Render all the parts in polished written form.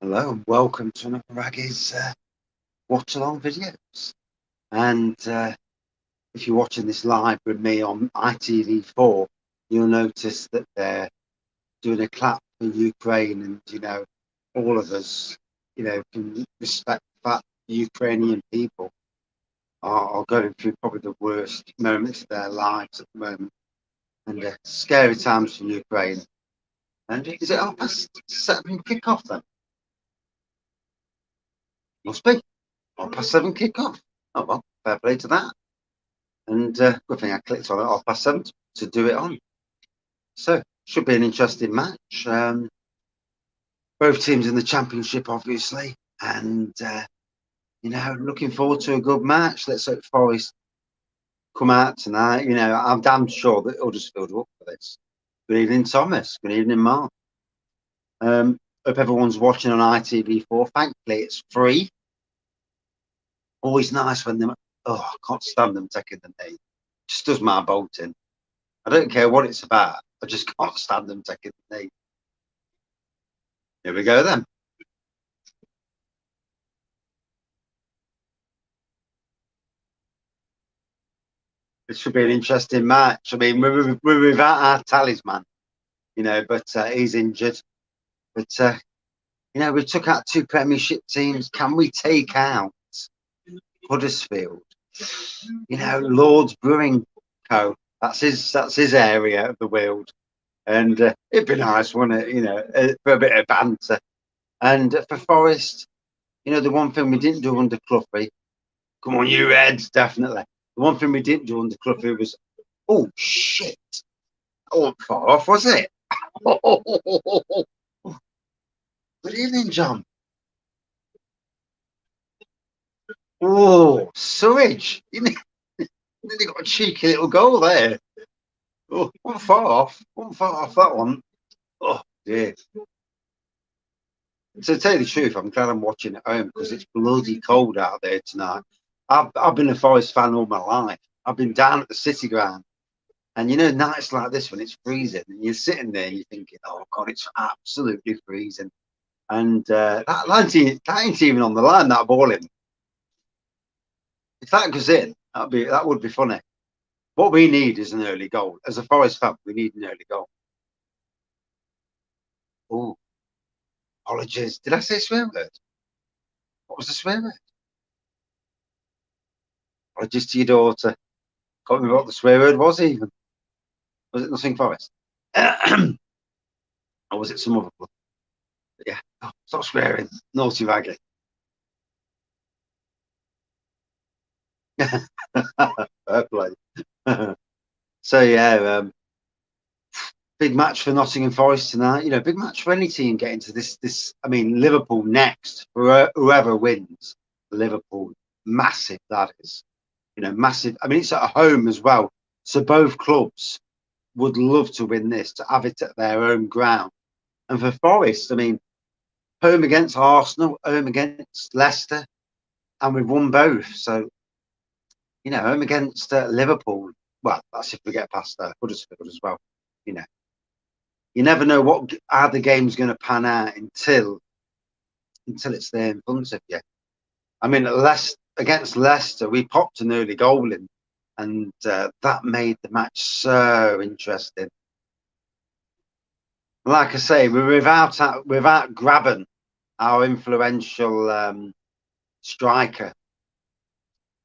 Hello and welcome to another Raggy's Watchalong videos. And if you're watching this live with me on ITV4, you'll notice that they're doing a clap for Ukraine, and all of us, can respect the fact the Ukrainian people are going through probably the worst moments of their lives at the moment, and scary times for Ukraine. And is it 7:30 kickoff then? Must be 7:30 kickoff. Oh well, fair play to that. And good thing I clicked on it 7:30 to do it on. So should be an interesting match. Both teams in the championship, obviously, and looking forward to a good match. Let's hope Forest come out tonight. I'm damn sure that Huddersfield are up for this. Good evening, Thomas. Good evening, Mark. Hope everyone's watching on ITV4. Thankfully, it's free. Always nice when them. Oh, I can't stand them taking the knee. Just does my bolt in. I don't care what it's about. I just can't stand them taking the knee. Here we go then. It should be an interesting match. I mean, we're without our talisman, but he's injured. But we took out two Premiership teams. Can we take out Huddersfield? Lord's Brewing Co. That's his area of the world, and it'd be nice, wouldn't it? For a bit of banter. And for Forest, the one thing we didn't do under Cloughie. Come on, you Reds, definitely. The one thing we didn't do under Cloughie was, oh shit! I wasn't far off, was it? Good evening, John. Oh, sewage! You nearly got a cheeky little goal there. Oh, wasn't far off. Wasn't far off that one. Oh dear. To tell you the truth, I'm glad I'm watching at home because it's bloody cold out there tonight. I've been a Forest fan all my life. I've been down at the City Ground, and nights like this when it's freezing, and you're sitting there and you're thinking, "Oh God, it's absolutely freezing." And that ain't even on the line. That ball in. If that goes in, that would be funny. What we need is an early goal. As a Forest fan, we need an early goal. Oh, apologies. Did I say a swear word? What was the swear word? Apologies to your daughter. Can't remember what the swear word was even. Was it Nottingham Forest? Or was it some other club? But yeah. Oh, stop swearing. Naughty raggy. Fair play. So yeah, big match for Nottingham Forest tonight. Big match for any team getting to this. I mean, Liverpool next. Whoever wins, Liverpool, massive that is. Massive. I mean, it's at home as well. So both clubs would love to win this, to have it at their own ground. And for Forest, I mean, home against Arsenal, home against Leicester, and we've won both. So, home against Liverpool. Well, that's if we get past Huddersfield as well. You never know how the game's going to pan out until it's there in front of you. I mean, against Leicester, we popped an early goal in, and that made the match so interesting. Like I say, we're without Graben, our influential striker.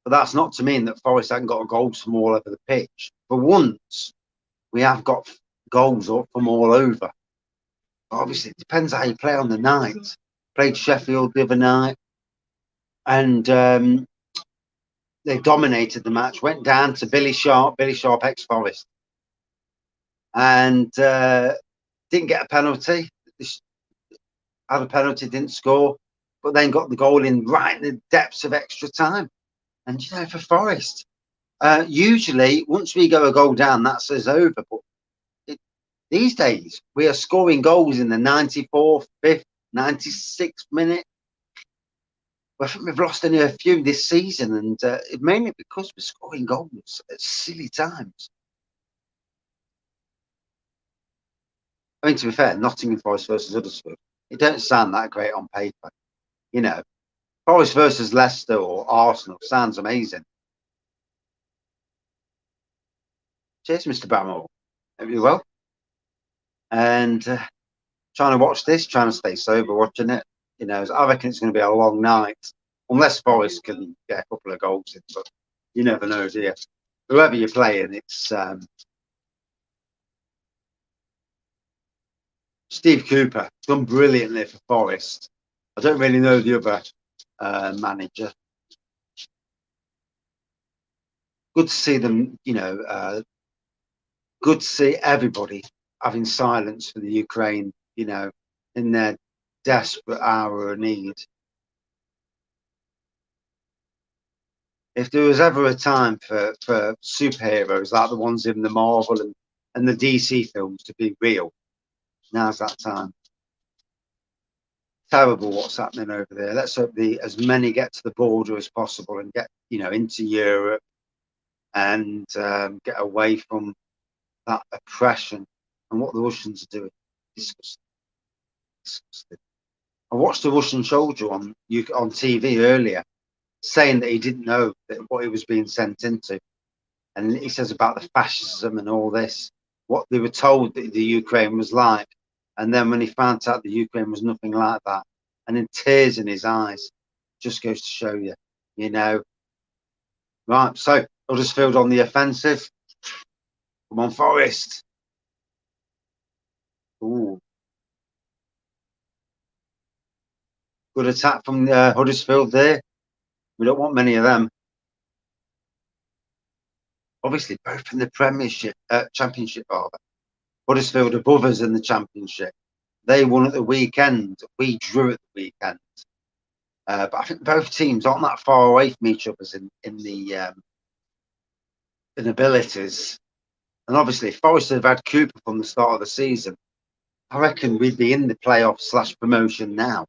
But that's not to mean that Forest haven't got goals from all over the pitch. For once, we have got goals up from all over. But obviously, it depends how you play on the night. Played Sheffield the other night, and they dominated the match. Went down to Billy Sharp ex-Forest, and didn't get a penalty. Had a penalty, didn't score, but then got the goal in right in the depths of extra time. And for Forest, usually once we go a goal down, that's us over. But these days we are scoring goals in the 94th, 5th, 96th minute. I think we've lost only a few this season, and mainly because we're scoring goals at silly times. I mean, to be fair, Nottingham Forest versus Huddersfield, It don't sound that great on paper. You know, Forest versus Leicester or Arsenal sounds amazing. Cheers, Mr. Bramall. Hope you're well. And trying to watch this, trying to stay sober watching it. You know, I reckon it's going to be a long night, unless Forest can get a couple of goals in. But you never know, do you? Whoever you're playing, it's Steve Cooper. Done brilliantly for Forest. I don't really know the other manager. Good to see them, you know, good to see everybody having silence for the Ukraine, you know, in their desperate hour of need. If there was ever a time for superheroes like the ones in the Marvel and the DC films to be real, now's that time. Terrible what's happening over there. Let's hope as many get to the border as possible and get, you know, into Europe and get away from that oppression and what the Russians are doing. Disgusting. Disgusting. I watched a Russian soldier on TV earlier saying that he didn't know what he was being sent into. And he says about the fascism and all this, what they were told that the Ukraine was like. And then when he found out the Ukraine was nothing like that, and in tears in his eyes, just goes to show you, you know. Right, so Huddersfield on the offensive. Come on, Forest. Ooh. Good attack from Huddersfield there. We don't want many of them. Obviously, both in the Premiership, Championship, rather. Huddersfield above us in the Championship. They won at the weekend. We drew at the weekend. But I think both teams aren't that far away from each other in abilities. And obviously, if Forest had had Cooper from the start of the season, I reckon we'd be in the playoff / promotion now.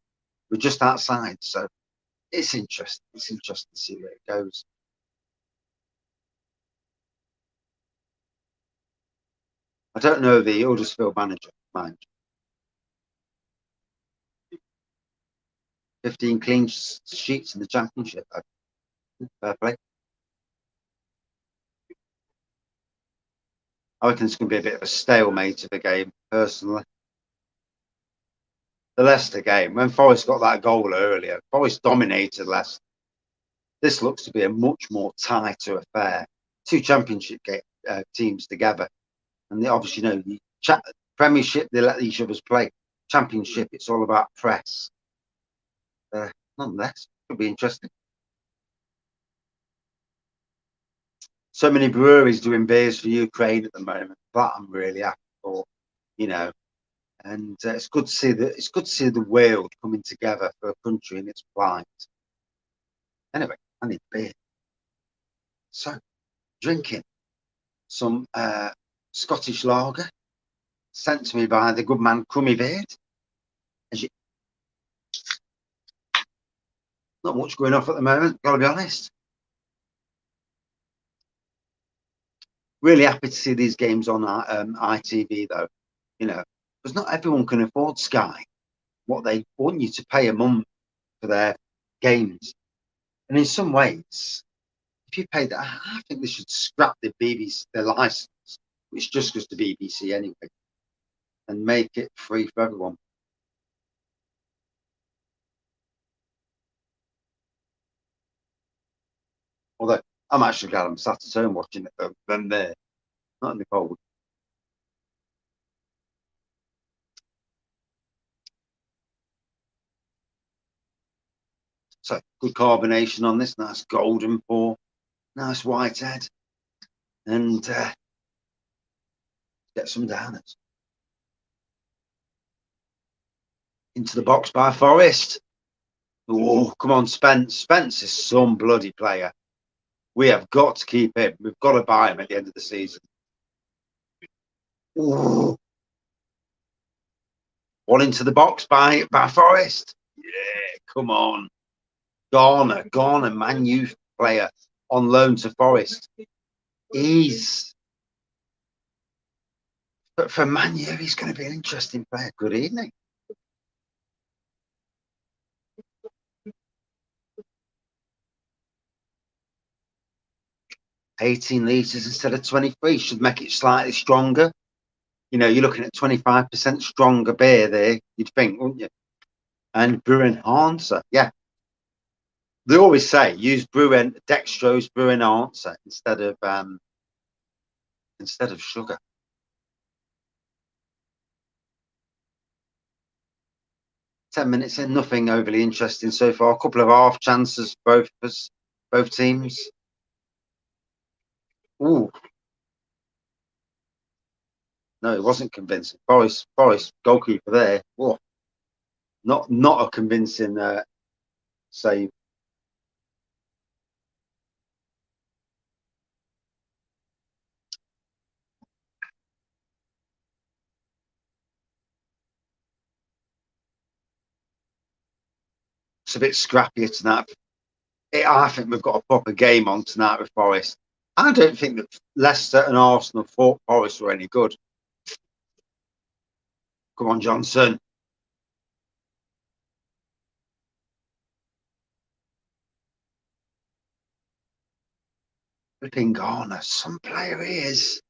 We're just outside, so it's interesting. It's interesting to see where it goes. I don't know the Huddersfield manager, mind. 15 clean sheets in the Championship. Fair play. I reckon it's going to be a bit of a stalemate of a game, personally. The Leicester game, when Forest got that goal earlier, Forest dominated Leicester. This looks to be a much more tighter affair. Two Championship teams together. And they obviously know the Premiership, they let each other's play. Championship, it's all about press. Nonetheless, it'll be interesting. So many breweries doing beers for Ukraine at the moment. That I'm really happy for, you know. And it's good to see the world coming together for a country in its plight. Anyway, I need beer. So, drinking some Scottish lager sent to me by the good man Crummy Beard. Not much going off at the moment, gotta be honest. Really happy to see these games on ITV though, you know, because not everyone can afford Sky. What they want you to pay a month for their games, and in some ways, if you pay that, I think they should scrap the BBC, their license, which just goes to BBC anyway, and make it free for everyone. Although I'm actually glad I'm sat at home watching it though, than there, not in the cold. So good carbonation on this, nice golden pour, nice white head, and get some downers. Into the box by Forest. Oh, come on, Spence. Spence is some bloody player. We have got to keep him. We've got to buy him at the end of the season. Ooh. One into the box by Forest. Yeah, come on. Garner, Man U player on loan to Forest. But for Man U, he's going to be an interesting player. Good evening. 18 litres instead of 23 should make it slightly stronger. You know, you're looking at 25% stronger beer there, you'd think, wouldn't you? And brew enhancer, yeah. They always say use dextrose brew enhancer instead of sugar. Ten minutes in, nothing overly interesting so far. A couple of half chances, both of us, both teams. Ooh, no, it wasn't convincing. Forest goalkeeper there. Whoa. Not a convincing save. It's a bit scrappier tonight. I think we've got a proper game on tonight with Forest. I don't think that Leicester and Arsenal thought Forest were any good. Come on, Johnson. Flipping Garner. Some player he is.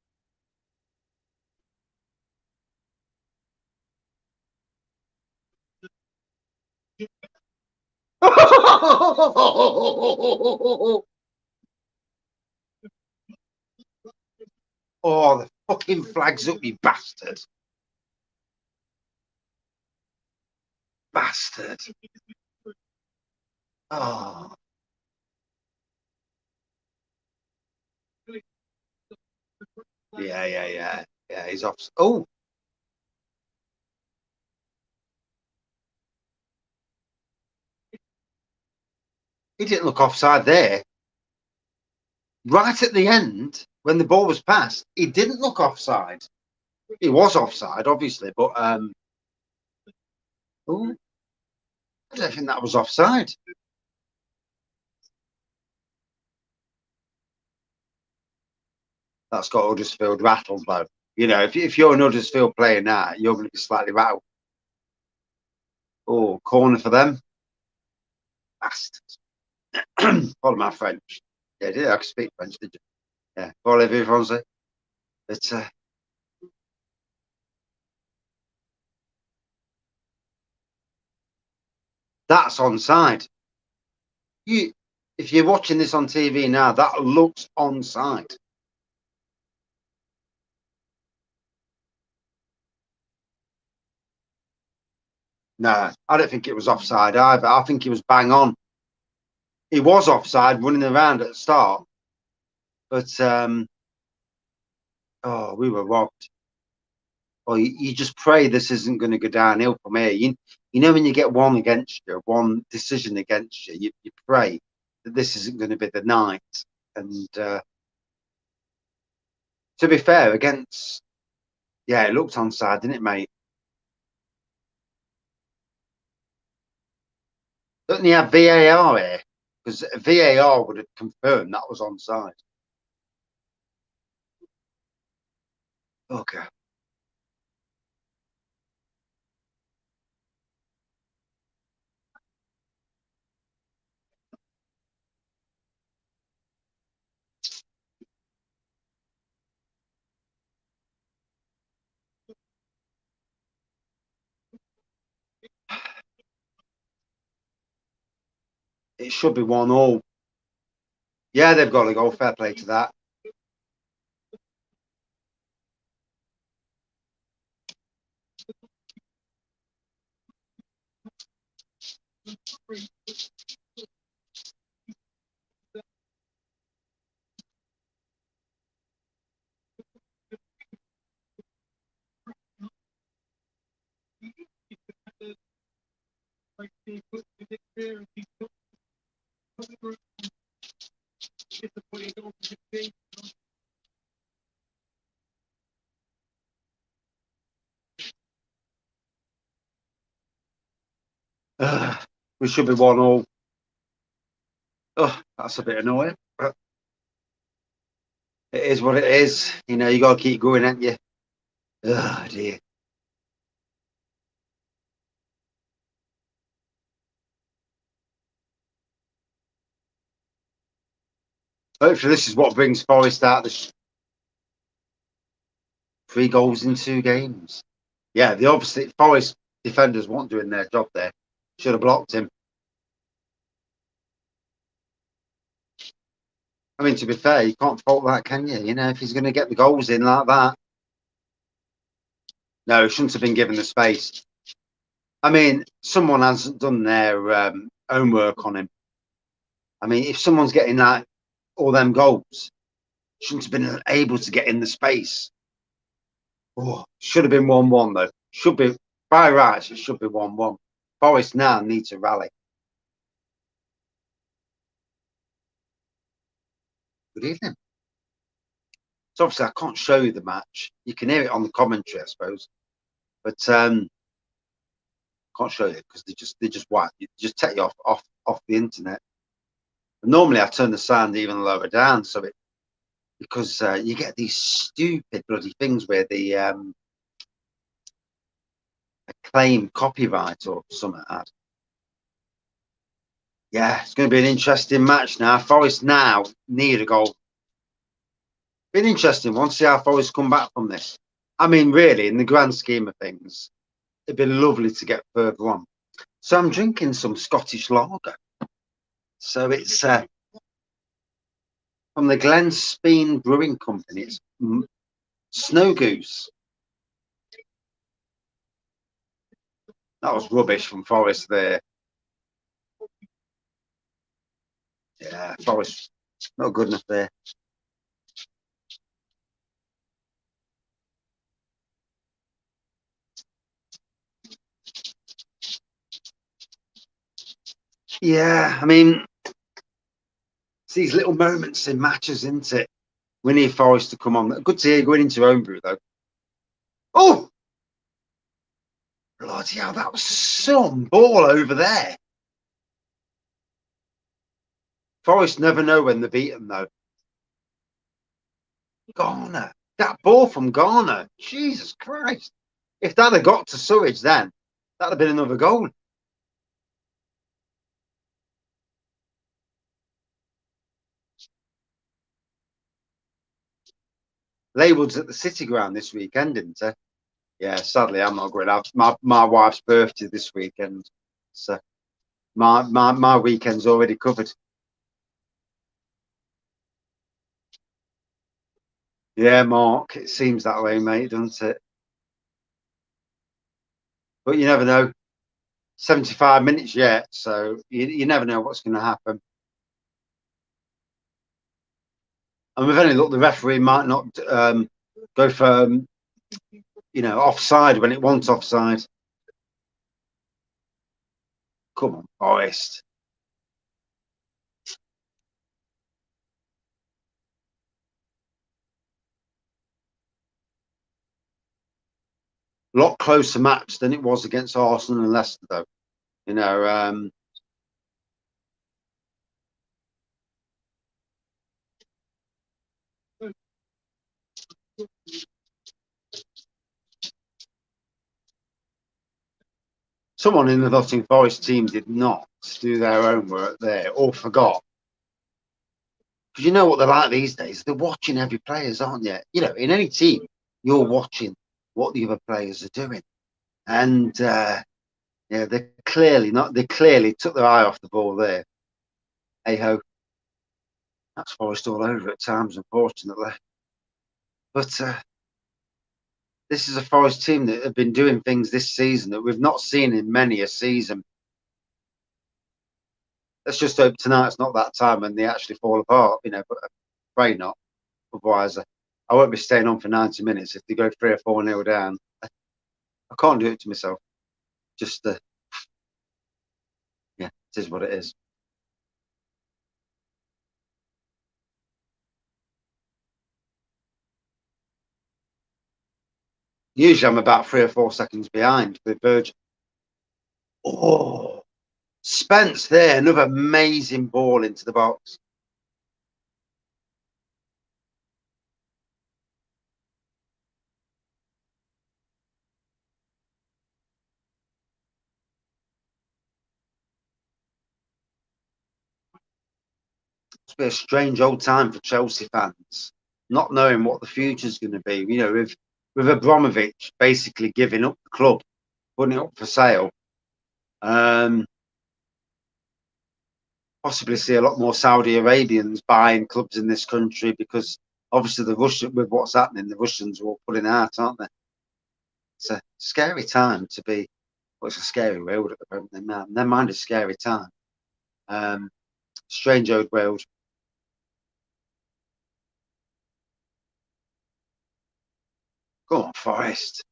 Oh, the fucking flag's up, you bastard. Bastard. Oh. Yeah. Yeah, he's off. Oh, he didn't look offside there. Right at the end, when the ball was passed, he didn't look offside. He was offside, obviously, but ooh, I don't think that was offside. That's got Huddersfield rattled, though. You know, if you're an Huddersfield player now, you're going to be slightly rattled. Oh, corner for them. Bastards. Follow my French. Yeah, did I can speak French, did you? Yeah. Parlez-vous français? But that's onside. If you're watching this on TV now, that looks onside. No, I don't think it was offside either. I think he was bang on. He was offside running around at the start, but we were robbed. Well, you just pray this isn't going to go downhill from here. You know when you get one against you, one decision against you, you pray that this isn't going to be the night. And to be fair, it looked onside, didn't it, mate? Don't you have VAR here? Because VAR would have confirmed that was onside. Okay. It should be 1-1. Yeah, they've got to go. Fair play to that. We should be 1-1. Oh, that's a bit annoying. But it is what it is. You know, you got to keep going, ain't you? Oh, dear. Hopefully, this is what brings Forest out. The 3 goals in 2 games. Yeah, the opposite. Forest defenders weren't doing their job there. Should have blocked him. I mean, to be fair, you can't fault that, can you? You know, if he's going to get the goals in like that. No, he shouldn't have been given the space. I mean, someone hasn't done their homework on him. I mean, if someone's getting like all them goals, shouldn't have been able to get in the space. Oh, should have been 1-1 though. Should be by rights. It should be 1-1. Forest now need to rally. Good evening. So obviously I can't show you the match. You can hear it on the commentary, I suppose, but can't show you because they just whack. You just take you off the internet. And normally I turn the sound even lower down, so it because you get these stupid bloody things where the claim copyright or something like that. Yeah, it's going to be an interesting match now. Forest now need a goal. Be an interesting one. See how Forest come back from this. I mean, really, in the grand scheme of things, it'd be lovely to get further on. So I'm drinking some Scottish lager. So it's from the Glen Speen Brewing Company. It's Snow Goose. That was rubbish from Forest there. Yeah, Forest not good enough there. Yeah, I mean, it's these little moments in matches, isn't it? We need Forest to come on. Good to hear going into homebrew though. Oh, bloody hell, that was some ball over there. Forest never know when they're beaten though. Garner, that ball from Garner, Jesus Christ! If that had got to Surridge, then that'd have been another goal. Label's at the City Ground this weekend, isn't it? Yeah, sadly, I'm not going out. My wife's birthday this weekend, so my weekend's already covered. Yeah, Mark, it seems that way, mate, doesn't it? But you never know. 75 minutes yet, so you never know what's going to happen. And we've only looked, the referee might not go for, offside when it wants offside. Come on, Forest. A lot closer match than it was against Arsenal and Leicester, though. You know, someone in the Nottingham Forest team did not do their homework there or forgot. Because you know what they're like these days? They're watching every players, aren't you? You know, in any team, you're watching what the other players are doing. And yeah, they're clearly not. They clearly took their eye off the ball there. Hey ho, that's Forest all over at times, unfortunately. But this is a Forest team that have been doing things this season that we've not seen in many a season. Let's just hope tonight's not that time when they actually fall apart, but I pray not. Otherwise, I won't be staying on for 90 minutes if they go 3 or 4 nil down. I can't do it to myself. Just, yeah, it is what it is. Usually I'm about 3 or 4 seconds behind with Virgin. Oh, Spence there, another amazing ball into the box. must be a strange old time for Chelsea fans, not knowing what the future's going to be. You know, with Abramovich basically giving up the club, putting it up for sale. Possibly see a lot more Saudi Arabians buying clubs in this country because obviously with what's happening, the Russians are all pulling out, aren't they? It's a scary time to be. Well, it's a scary world at the moment. Their mind is a scary time. Strange old world. Go on, Forest.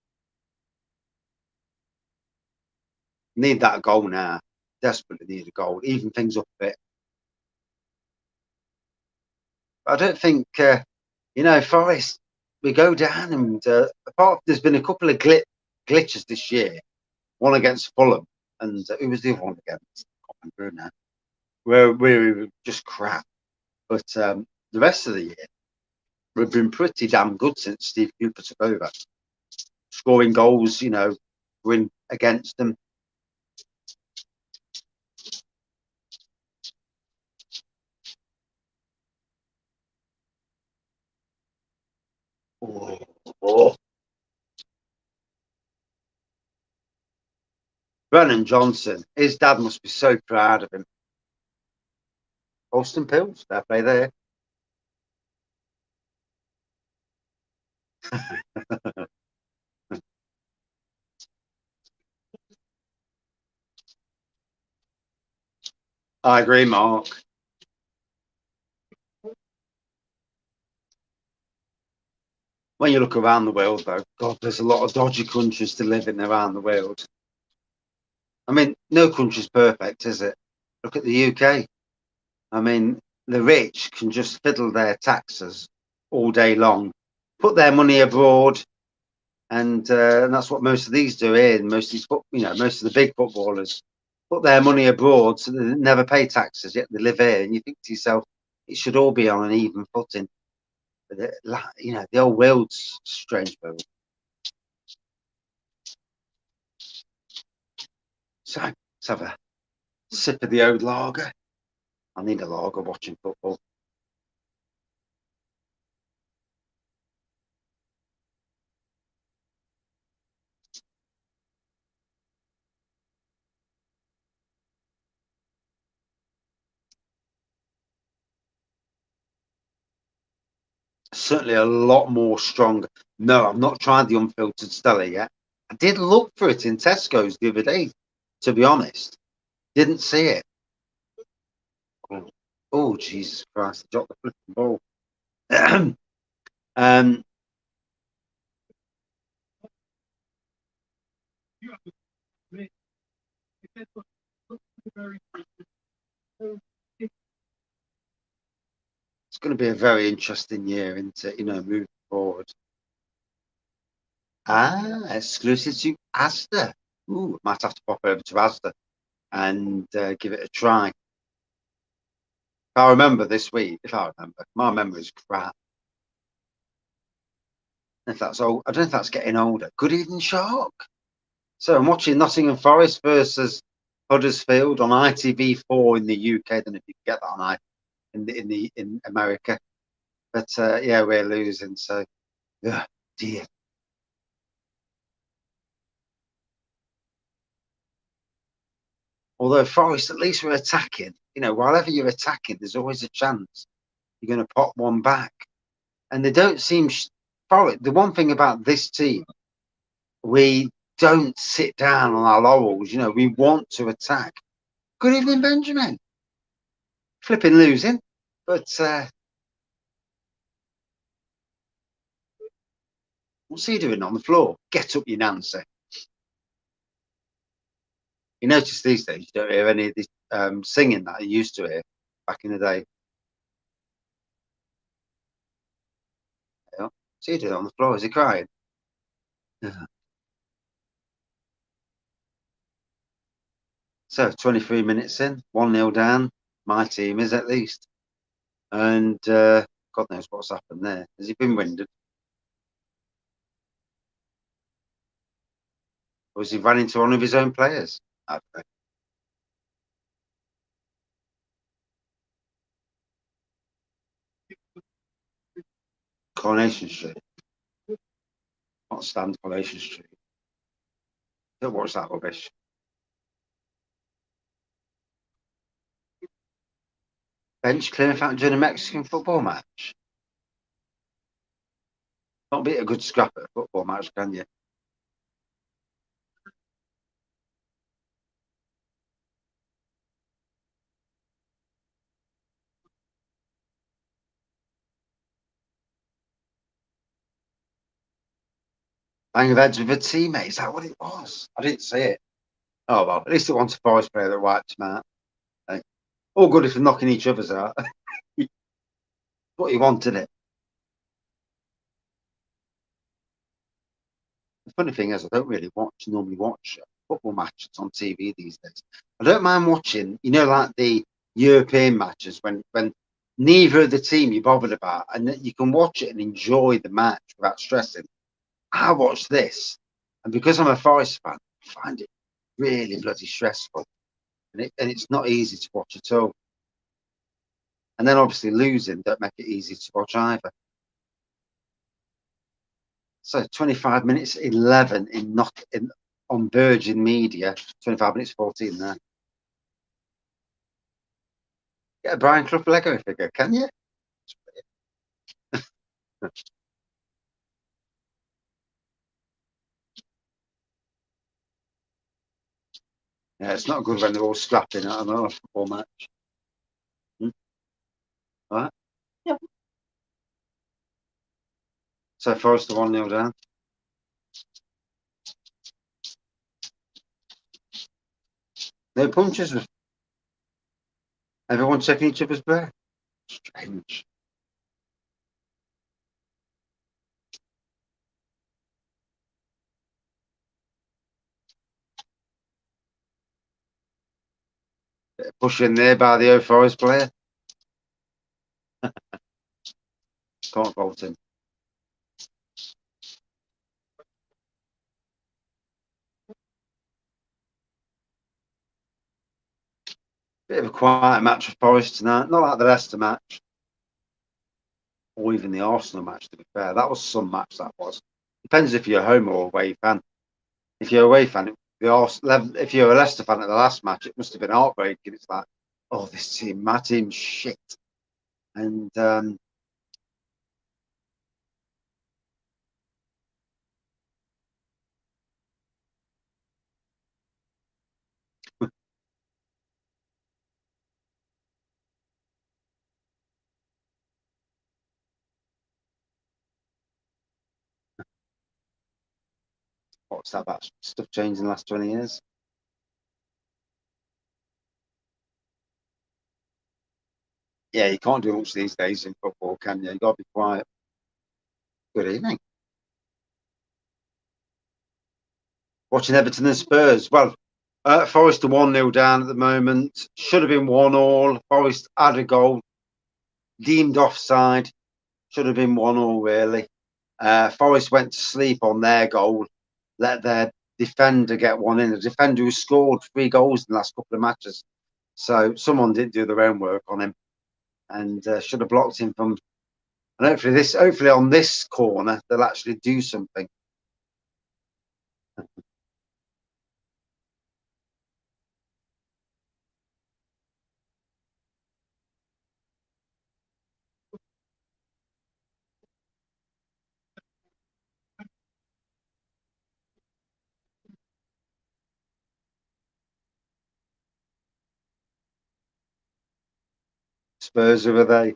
Need that goal now. Desperately need a goal. Even things up a bit. But I don't think, Forest, we go down and there's been a couple of glitches this year. One against Fulham and who was the other one against? I can't remember now. Where we were just crap. But the rest of the year, we've been pretty damn good since Steve Cooper took over. Scoring goals, win against them. Oh. Brennan Johnson, his dad must be so proud of him. Austin Pills, fair play there. I agree, Mark. When you look around the world, though, God, there's a lot of dodgy countries to live in around the world. I mean, no country's perfect, is it? Look at the UK. I mean, the rich can just fiddle their taxes all day long, put their money abroad, and that's what most of these do here. Most of these, most of the big footballers put their money abroad, so they never pay taxes. Yet they live here, and you think to yourself, it should all be on an even footing. But the old world's strange world. So let's have a sip of the old lager. I need a lager watching football. Certainly a lot more stronger. No, I've not tried the unfiltered Stella yet. I did look for it in Tesco's the other day, to be honest. Didn't see it. Oh, Jesus Christ, I dropped the flipping ball. um, it's going to be a very interesting year into, moving forward. Exclusive to Asda. Ooh, might have to pop over to Asda and give it a try. I remember this week, if I remember, my memory's crap. If that's old, I don't know if that's getting older. Good evening, Shark. So I'm watching Nottingham Forest versus Huddersfield on ITV4 in the UK. I don't know if you can get that on in America, but yeah, we're losing. So, dear. Although Forest, at least we're attacking. Wherever you're attacking, there's always a chance you're going to pop one back. And they don't seem. The one thing about this team, we don't sit down on our laurels. We want to attack. Good evening, Benjamin. Flipping losing, but what's he doing on the floor? Get up, you Nancy. You notice these days you don't hear any of the singing that I used to hear back in the day. What's he doing on the floor? Is he crying? So 23 minutes in, 1-0 down. My team is at least. And God knows what's happened there. Has he been winded? Or has he run into one of his own players? I don't know. Coronation Street. Not stand Coronation Street. Don't watch that rubbish. Bench clearing fountain during a Mexican football match. Not be a good scrap at a football match, can you? Bang of heads with a teammate. Is that what it was? I didn't see it. Oh well, at least it wasn't a Forest player that wiped him out. Hey. All good if they're knocking each other's out. What you wanted it. The funny thing is, I don't really normally watch football matches on TV these days. I don't mind watching, like the European matches when neither of the team you're bothered about, and you can watch it and enjoy the match without stressing. I watch this, and because I'm a Forest fan, I find it really bloody stressful, and it's not easy to watch at all. And then obviously losing don't make it easy to watch either. So 25 minutes 11 on Virgin Media, 25 minutes 14 there. Get a Brian Clough Lego figure, can you? Yeah, it's not good when they're all scrapping at another football match. All right. Yeah. So Forest are 1-0 down. No punches. Everyone checking each other's breath. Strange. Bit of push in there by the old Forest player. Can't fault him. Bit of a quiet match for Forest tonight. Not like the Leicester match. Or even the Arsenal match, to be fair. That was some match, that was. Depends if you're a home or away fan. If you're a away fan, if you're a Leicester fan at the last match, it must have been heartbreaking. It's like, oh, this team, my team's shit. And what's that about? Stuff changed in the last 20 years. Yeah, you can't do much these days in football, can you? You've got to be quiet. Good evening. Watching Everton and Spurs. Well, Forest are 1-0 down at the moment. Should have been 1-1. Forest had a goal. Deemed offside. Should have been 1-1 really. Forest went to sleep on their goal. Let their defender get one in. The defender who scored 3 goals in the last couple of matches. So someone didn't do their own work on him and should have blocked him from. And hopefully on this corner, they'll actually do something. Spurs, who are they?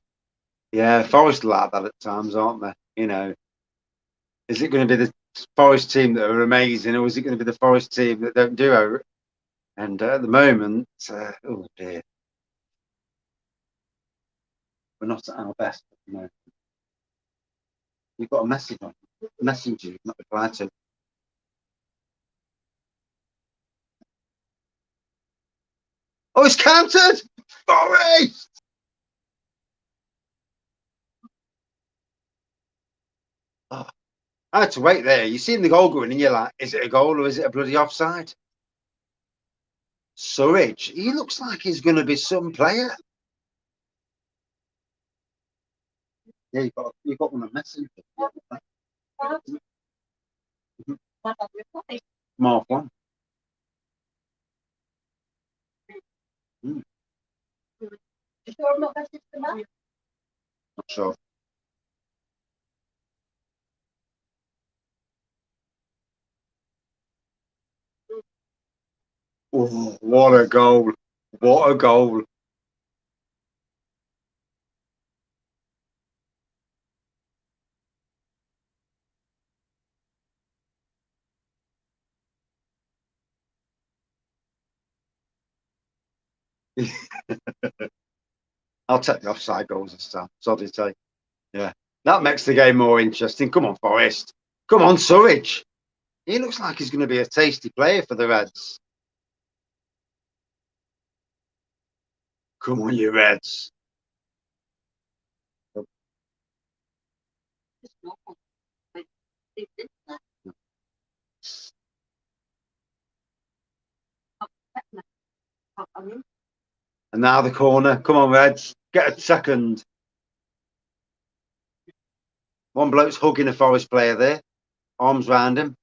Yeah, Forest are like that at times, aren't they? Is it going to be the Forest team that are amazing, or is it going to be the Forest team that don't do it? And at the moment, oh dear, we're not at our best at the moment. You've got a message on Messenger, you've not replied to. Oh, it's countered! Forest! Oh, I had to wait there. You seen the goal going, and you're like, is it a goal or is it a bloody offside? Surridge, he looks like he's going to be some player. Yeah, you got one of Messenger. Mark one. Mm. Not sure. Oh, what a goal! What a goal! I'll take the offside goals this time. Sorry, say. Yeah, that makes the game more interesting. Come on, Forest. Come on, Surridge. He looks like he's going to be a tasty player for the Reds. Come on, you Reds. And now the corner. Come on, Reds. Get a second. One bloke's hugging a Forest player there. Arms round him.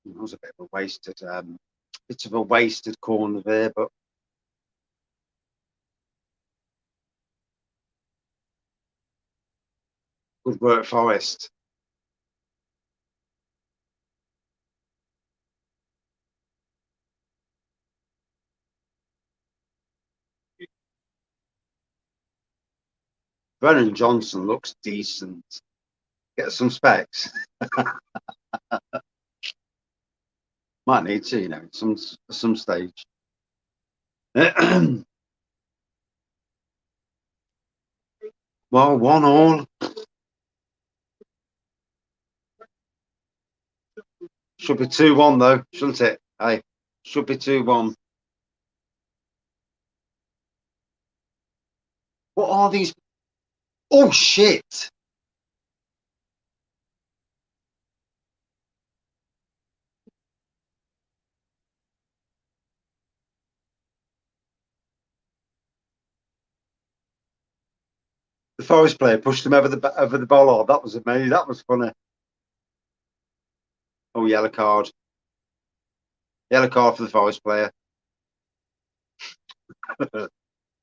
It was a bit of a wasted corner there, but good work, Forest. Brennan Johnson looks decent. Get some specs. Might need to, some stage. Well, 1-1. Should be 2-1 though, shouldn't it? Hey, should be 2-1. What are these? Oh shit! The Forest player pushed him over the ball. Oh, that was amazing. That was funny. Oh, yellow card. Yellow card for the Forest player.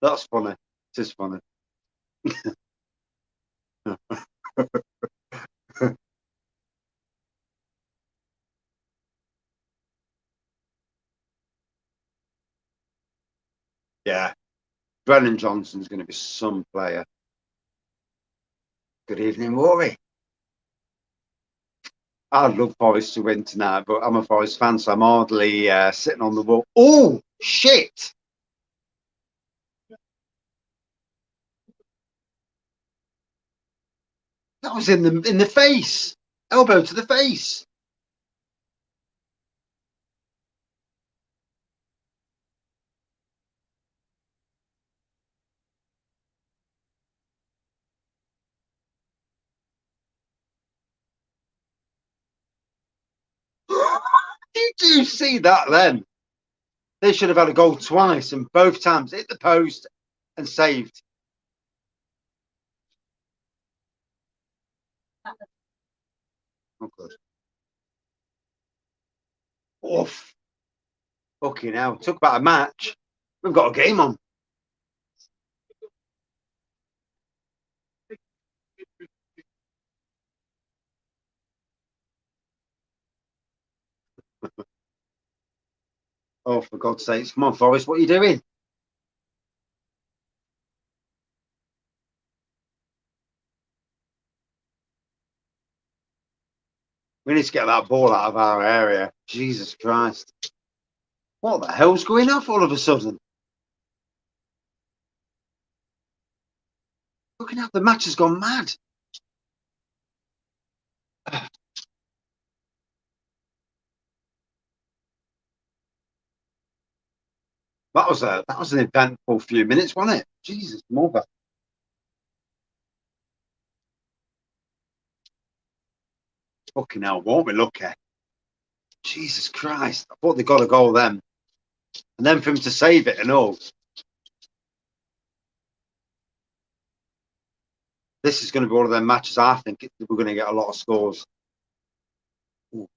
That's funny. It is funny. Yeah. Brennan Johnson's going to be some player. Good evening, Rory. I'd love Forest to win tonight, but I'm a Forest fan, so I'm hardly sitting on the wall. Oh, shit! That was in the face. Elbow to the face. Did you see that then? They should have had a goal twice, and both times hit the post and saved. Oh, good. Oof. Fucking hell. Talk about a match. We've got a game on. Oh, for God's sakes. Come on, Forest. What are you doing? We need to get that ball out of our area. Jesus Christ. What the hell's going off all of a sudden? Looking at the match has gone mad. That was an eventful few minutes, wasn't it? Jesus, mother. Fucking hell, won't we lucky? Jesus Christ. I thought they got a goal then. And then for him to save it and all. This is going to be one of them matches, I think we're going to get a lot of scores. Ooh.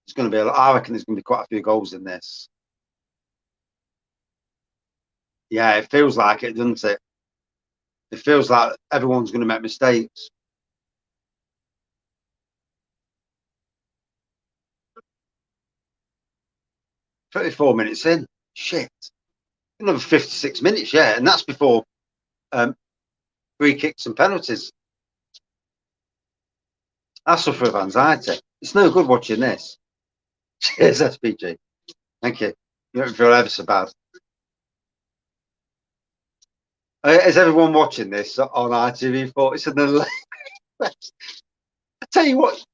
It's going to be, I reckon there's going to be quite a few goals in this. Yeah, it feels like it, doesn't it? It feels like everyone's going to make mistakes. $34 in. Shit. Another 56 minutes, yeah. And that's before free kicks and penalties. I suffer of anxiety. It's no good watching this. Cheers, SPG. Thank you. You don't feel ever so bad. Is everyone watching this on ITV4? It's an I tell you what,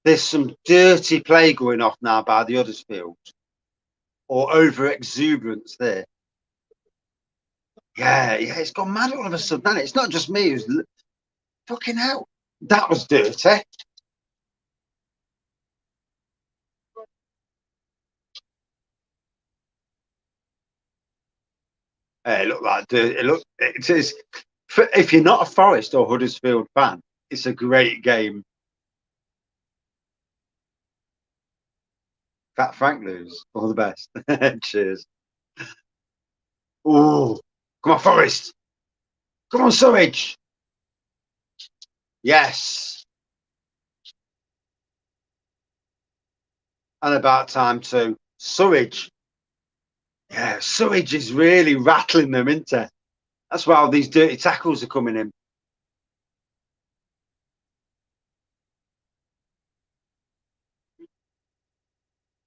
there's some dirty play going off now by the Huddersfield, or over exuberance there. Yeah, it's gone mad all of a sudden. It's not just me who's fucking hell. That was dirty. It looked like dirty. It is. If you're not a Forest or Huddersfield fan, it's a great game. Fat Frank lose. All the best. Cheers. Oh, come on, Forest. Come on, Surridge. Yes. And about time too. Surridge. Yeah, Surridge is really rattling them, isn't it? That's why all these dirty tackles are coming in.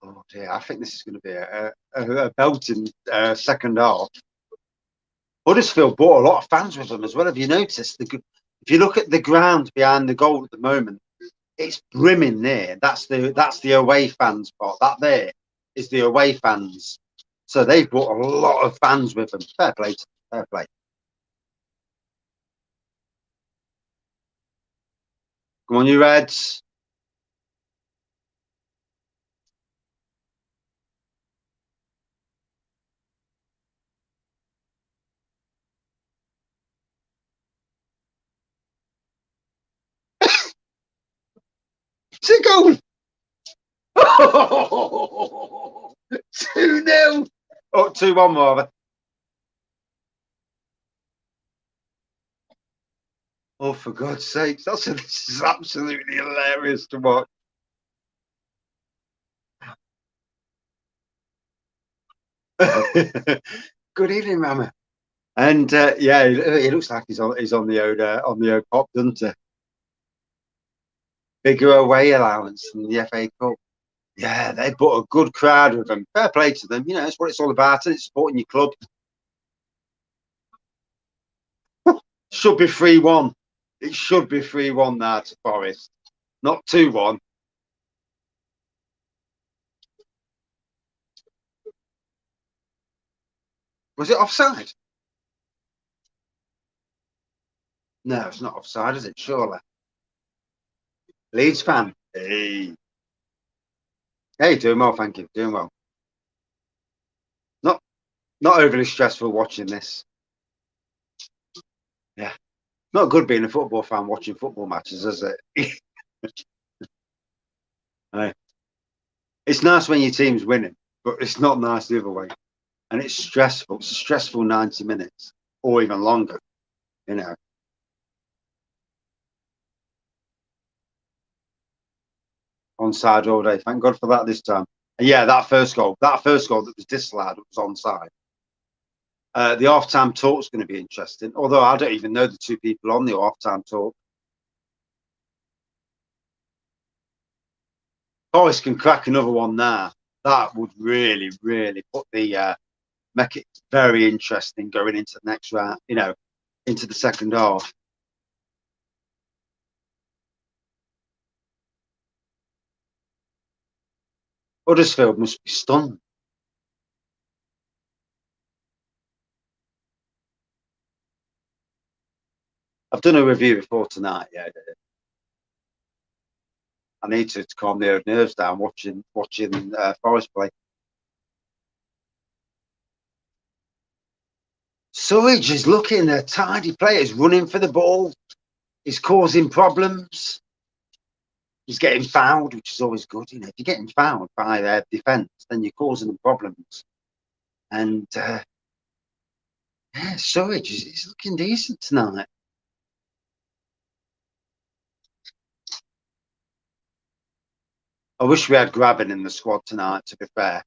Oh dear, I think this is going to be a belting second half. Huddersfield brought a lot of fans with them as well. Have you noticed? If you look at the ground behind the goal at the moment, it's brimming there. That's the away fans part. That there is the away fans. So they've brought a lot of fans with them. Fair play. Fair play. Come on, you Reds. It's a goal. 2-0. Oh, 2-1 rather. Oh, for God's sake. This is absolutely hilarious to watch. Good evening, Mama. And yeah, he looks like he's on the old pop, doesn't he? Bigger away allowance than the FA Cup. Yeah, they put a good crowd with them. Fair play to them. You know, that's what it's all about. And it's supporting your club. Should be 3-1. It should be 3-1 now to Forest, not 2-1. Was it offside? No, it's not offside, is it? Surely. Leeds fan. Hey. Hey, doing well, thank you. Doing well. Not not overly stressful watching this. Yeah. Not good being a football fan watching football matches, is it? It's nice when your team's winning, but it's not nice the other way. And it's stressful. It's a stressful 90 minutes or even longer, you know. Onside all day. Thank God for that this time. And yeah, that first goal that was disallowed was onside. The half-time talk's going to be interesting, although I don't even know the two people on the half-time talk. Forest can crack another one now. That would really, really make it very interesting going into the next round, you know, into the second half. Huddersfield must be stunned. I've done a review before tonight. Yeah, I need to calm their nerves down watching Forest play. Surridge is looking a tidy player. He's running for the ball. He's causing problems. He's getting fouled, which is always good. You know, if you're getting fouled by their defence, then you're causing them problems. And yeah, Surridge is looking decent tonight. I wish we had Graben in the squad tonight, to be fair.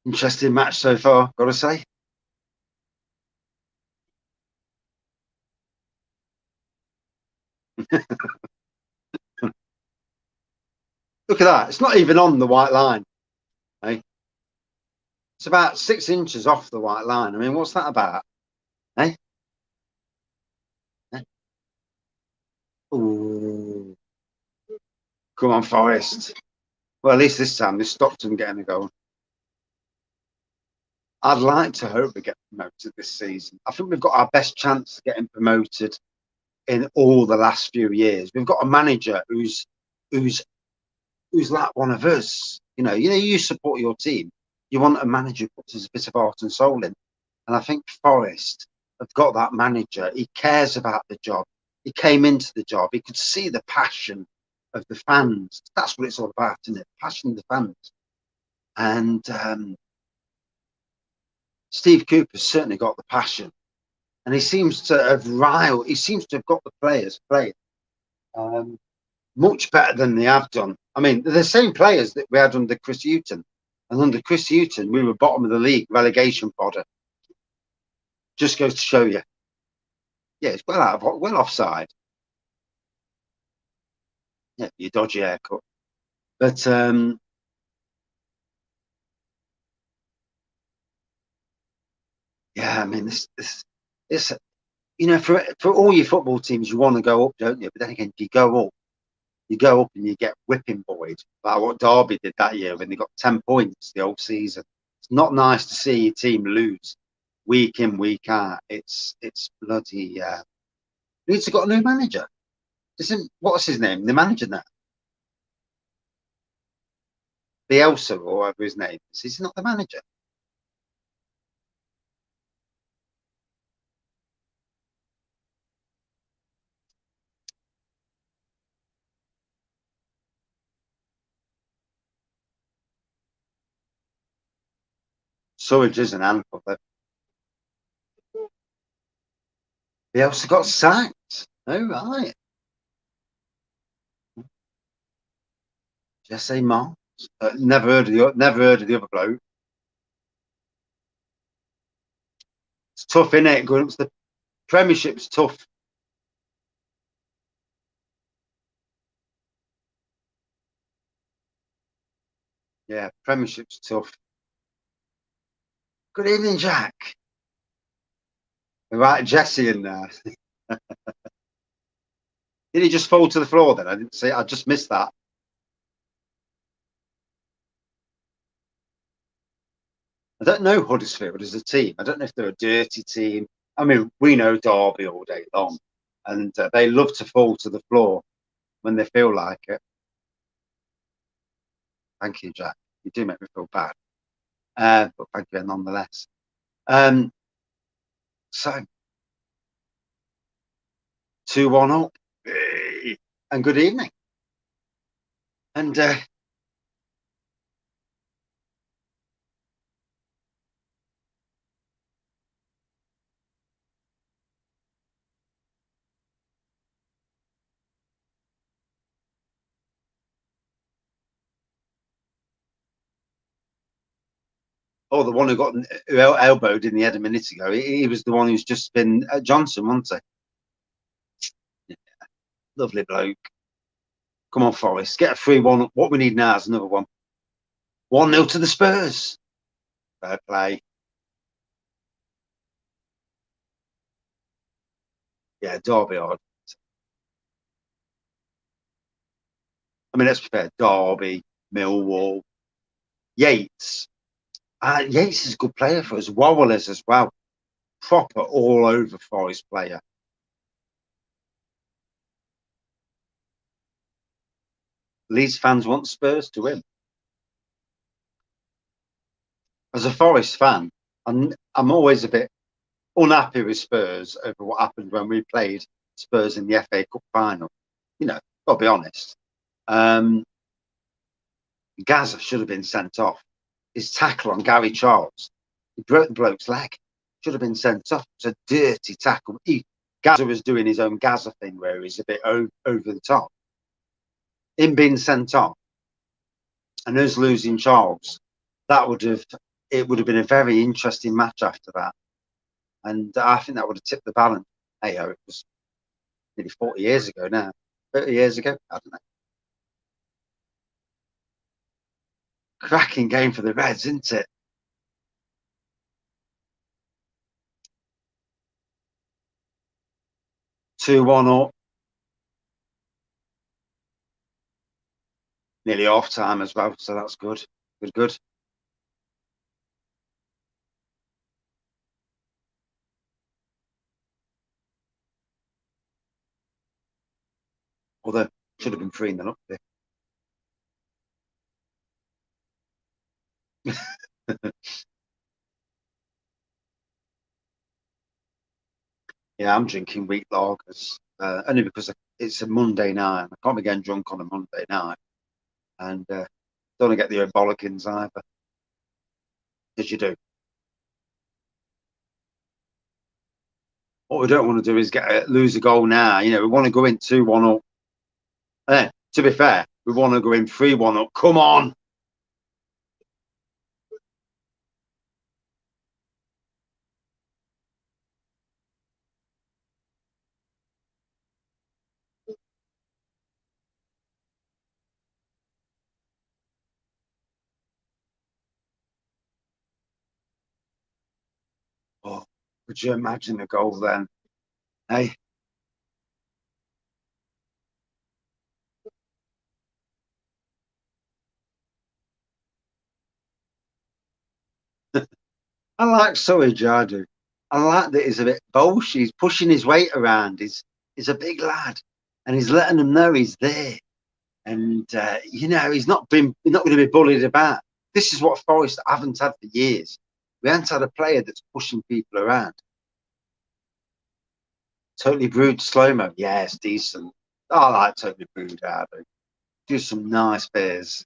Interesting match so far, got to say. Look at that. It's not even on the white line. Eh? It's about 6 inches off the white line. I mean, what's that about? Eh? Eh? Ooh. Come on, Forest. Well, at least this time they stopped them getting a goal. I'd like to hope we get promoted this season. I think we've got our best chance of getting promoted in all the last few years. We've got a manager who's like one of us. You support your team. You want a manager who puts a bit of heart and soul in. And I think Forest have got that manager. He cares about the job. He came into the job. He could see the passion of the fans. That's what it's all about, isn't it? Passion of the fans. And Steve Cooper's certainly got the passion. And he seems to have got the players playing much better than they have done. I mean, they're the same players that we had under Chris Hughton. And under Chris Hughton, we were bottom of the league, relegation fodder. Just goes to show you. Yeah, it's well offside. Yeah, your dodgy haircut. But yeah, I mean, this for all your football teams, you want to go up, don't you? But then again, if you go up and you get whipping boys, like what Derby did that year when they got 10 points the whole season. It's not nice to see your team lose week in, week out. It's bloody. Leeds have got a new manager. What's his name? The manager now, Bielsa or whatever his name is. He's not the manager. Surridge is an handful. Bielsa got sacked. Oh right. Jesse Marsh. Never heard of the other bloke. It's tough, isn't it? Going up to the Premiership's tough. Yeah, Premiership's tough. Good evening, Jack. Right, Jesse in there. Did he just fall to the floor then? I didn't see it. I just missed that. I don't know Huddersfield as a team. I don't know if they're a dirty team. I mean, we know Derby all day long, and they love to fall to the floor when they feel like it. Thank you, Jack. You do make me feel bad, but thank you nonetheless. So 2-1 up, and good evening. And the one who elbowed in the head a minute ago, he was the one who's just been at Johnson, wasn't he? Yeah, lovely bloke. Come on, Forest, get a 3-1. What we need now is another one. 1-0 to the Spurs. Fair play. Yeah, Derby odd. I mean, let's be fair. Derby, Millwall, Yates. Yates is a good player for us. Warriors as well. Proper all over Forest player. Leeds fans want Spurs to win. As a Forest fan, I'm always a bit unhappy with Spurs over what happened when we played Spurs in the FA Cup final. You know, gotta be honest. Gaza should have been sent off. His tackle on Gary Charles, he broke the bloke's leg. Should have been sent off. It's a dirty tackle. Gaza was doing his own Gaza thing where he's a bit over the top. Him being sent off and us losing Charles, it would have been a very interesting match after that. And I think that would have tipped the balance. Hey, it was nearly 40 years ago now. 30 years ago? I don't know. Cracking game for the Reds, isn't it? 2-1 up. Nearly half time as well, so that's good. Good. Although, should have been 3-0 up there. Yeah, I'm drinking wheat lagers, only because it's a Monday night. I can't be getting drunk on a Monday night. And don't want to get the bollocking either, as you do. What we don't want to do is lose a goal now. You know, we want to go in 2-1 up. To be fair, we want to go in 3-1 up. Come on. Oh, could you imagine the goal then? Hey, I like Surridge, I do. I like that he's a bit bolshy. He's pushing his weight around. He's a big lad, and he's letting them know he's there. And you know, he's not going to be bullied about. This is what Forest haven't had for years. We haven't had a player that's pushing people around. Totally Brewed slow mo. Yeah, it's decent. I like Totally Brewed. Do some nice beers.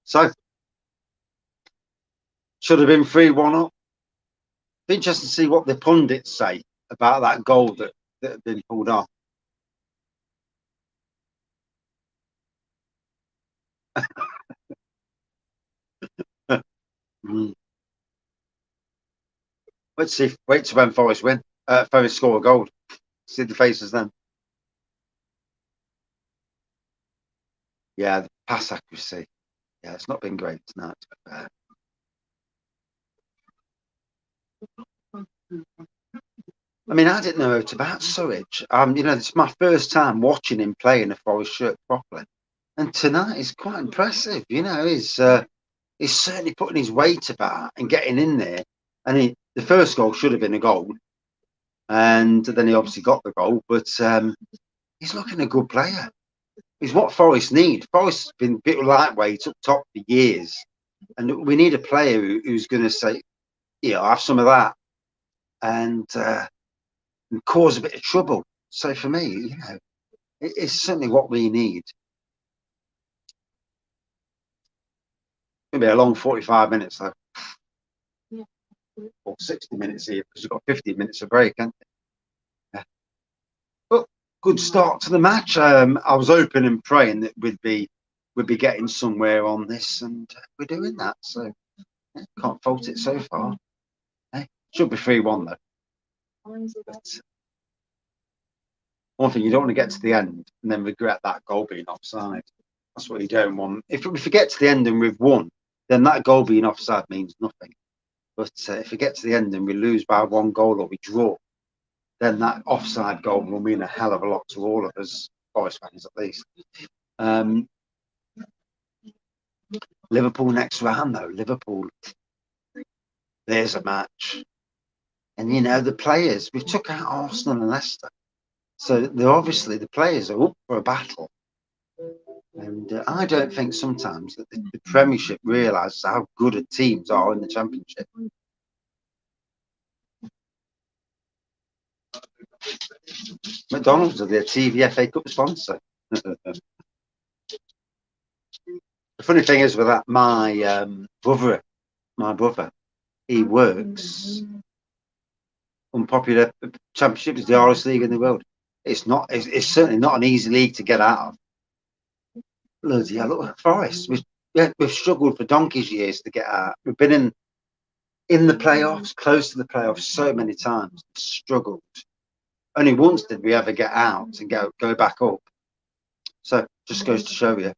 So should have been 3-1 up. Be interesting to see what the pundits say about that goal that had been pulled off. Mm. Let's see. Wait to when Forest win. Forest score a goal. See the faces then. Yeah, the pass accuracy. Yeah, it's not been great tonight. I mean, I didn't know it about Surridge. You know, it's my first time watching him play in a Forest shirt properly, and tonight is quite impressive. You know, he's certainly putting his weight about and getting in there. And the first goal should have been a goal, and then he obviously got the goal. But he's looking a good player. He's what Forest need. Forest's been a bit lightweight up top for years, and we need a player who's going to say, "Yeah, I'll have some of that," and cause a bit of trouble. So for me, you know, it's certainly what we need. It'll be a long 45 minutes though, or 60 minutes here because we've got 15 minutes of break, haven't we? Yeah. But good start to the match. I was hoping and praying that we'd be getting somewhere on this, and we're doing that. So yeah, can't fault it so far. Hey, should be 3-1 though. But one thing, you don't want to get to the end and then regret that goal being offside. That's what you don't want. If we get to the end and we've won, then that goal being offside means nothing. But if we get to the end and we lose by 1 goal or we draw, then that offside goal will mean a hell of a lot to all of us, Forest fans at least. Liverpool next round, though. Liverpool, there's a match. And, you know, the players, we took out Arsenal and Leicester. So they're obviously, the players are up for a battle. And I don't think sometimes that the Premiership realises how good teams are in the Championship. McDonald's are their TV FA Cup sponsor. The funny thing is with that, my brother, he works unpopular Championship is the hardest league in the world. It's not. It's certainly not an easy league to get out of. Bloody hell, look at Forest. We've struggled for donkey's years to get out. We've been in the playoffs, close to the playoffs, so many times. Struggled. Only once did we ever get out and go back up. So just goes to show you.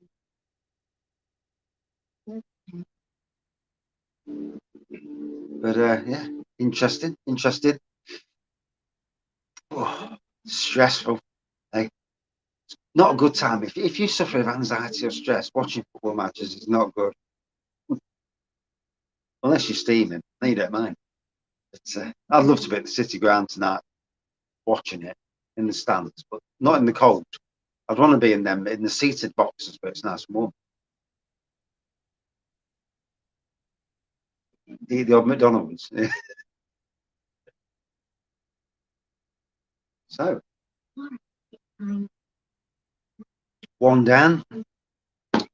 But yeah, interesting. Oh, stressful. Hey, not a good time. If you suffer of anxiety or stress, watching football matches is not good. Unless you're steaming, then you don't mind. But I'd love to be at the City Ground tonight, watching it in the stands, but not in the cold. I'd want to be in the seated boxes where it's nice and warm. The odd McDonald's. So, 1 down. Let's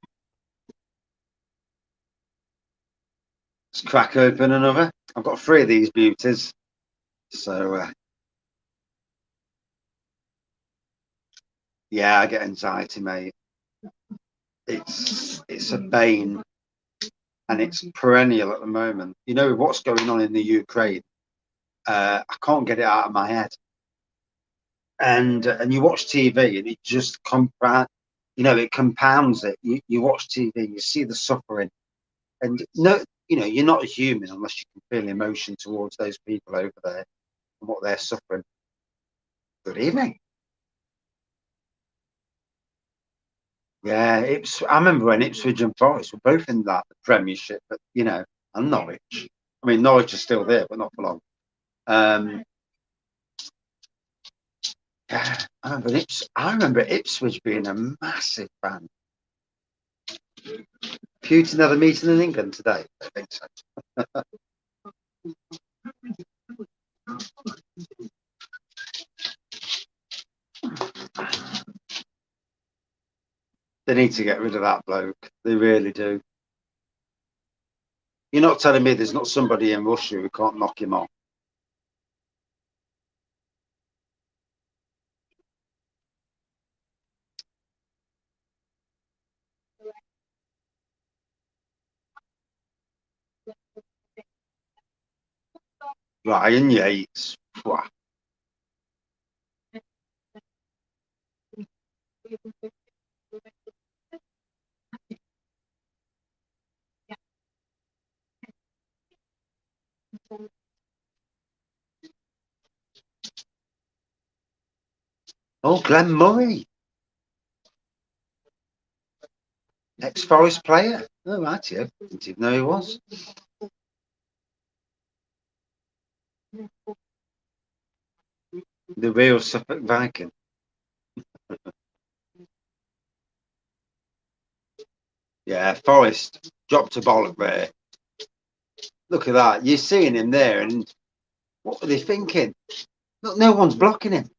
crack open another. I've got 3 of these beauties. So, yeah, I get anxiety, mate. It's a bane, and it's perennial at the moment. You know what's going on in the Ukraine? I can't get it out of my head. And you watch TV, and it just it compounds it. You watch TV, you see the suffering, and no, you're not a human unless you can feel emotion towards those people over there and what they're suffering. Good evening. Yeah, I remember when Ipswich and Forest were both in that Premiership, but and Norwich. I mean, Norwich is still there, but not for long. Yeah, I remember Ipswich being a massive fan. Putin had a meeting in England today. I think so. They need to get rid of that bloke. They really do. You're not telling me there's not somebody in Russia who can't knock him off. Ryan Yates. Wow. Oh, Glenn Murray. Ex-Forest player. Oh, right, yeah. Didn't even know he was. The real Suffolk Viking. Yeah, Forest dropped a bollock there. Look at that. You're seeing him there, and what were they thinking? Look, no one's blocking him.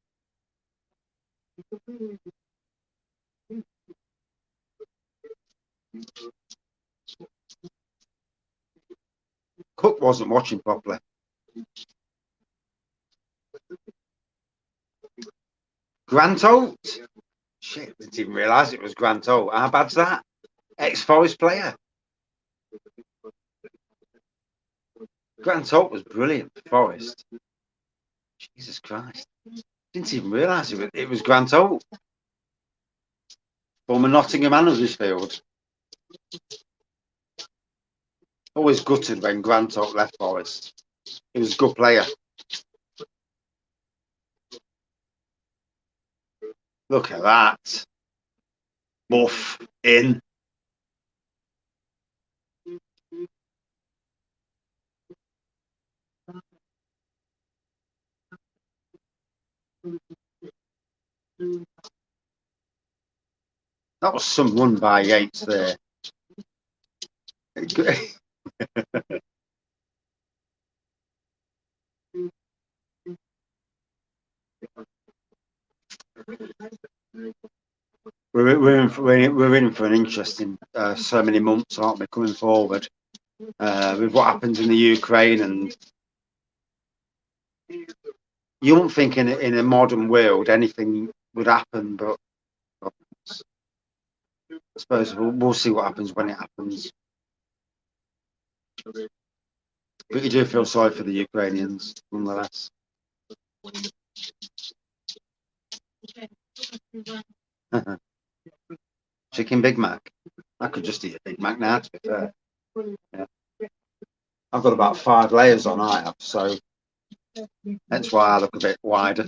Cook wasn't watching properly. Grant Holt. Shit, didn't even realise it was Grant Holt. How bad's that? Ex-Forest player. Grant Holt was brilliant for Forest. Jesus Christ. Didn't even realise it was Grant Holt. Former Nottingham and Huddersfield. Always gutted when Grant Hope left Forest. He was a good player. Look at that. Buff in. That was some run by Yates there. We're in for an interesting so many months, aren't we, coming forward with what happens in the Ukraine. And you wouldn't think in a modern world anything would happen, but I suppose we'll see what happens when it happens. But you do feel sorry for the Ukrainians, nonetheless. Chicken Big Mac. I could just eat a Big Mac now, to be fair. Yeah. I've got about 5 layers on, I have, so that's why I look a bit wider.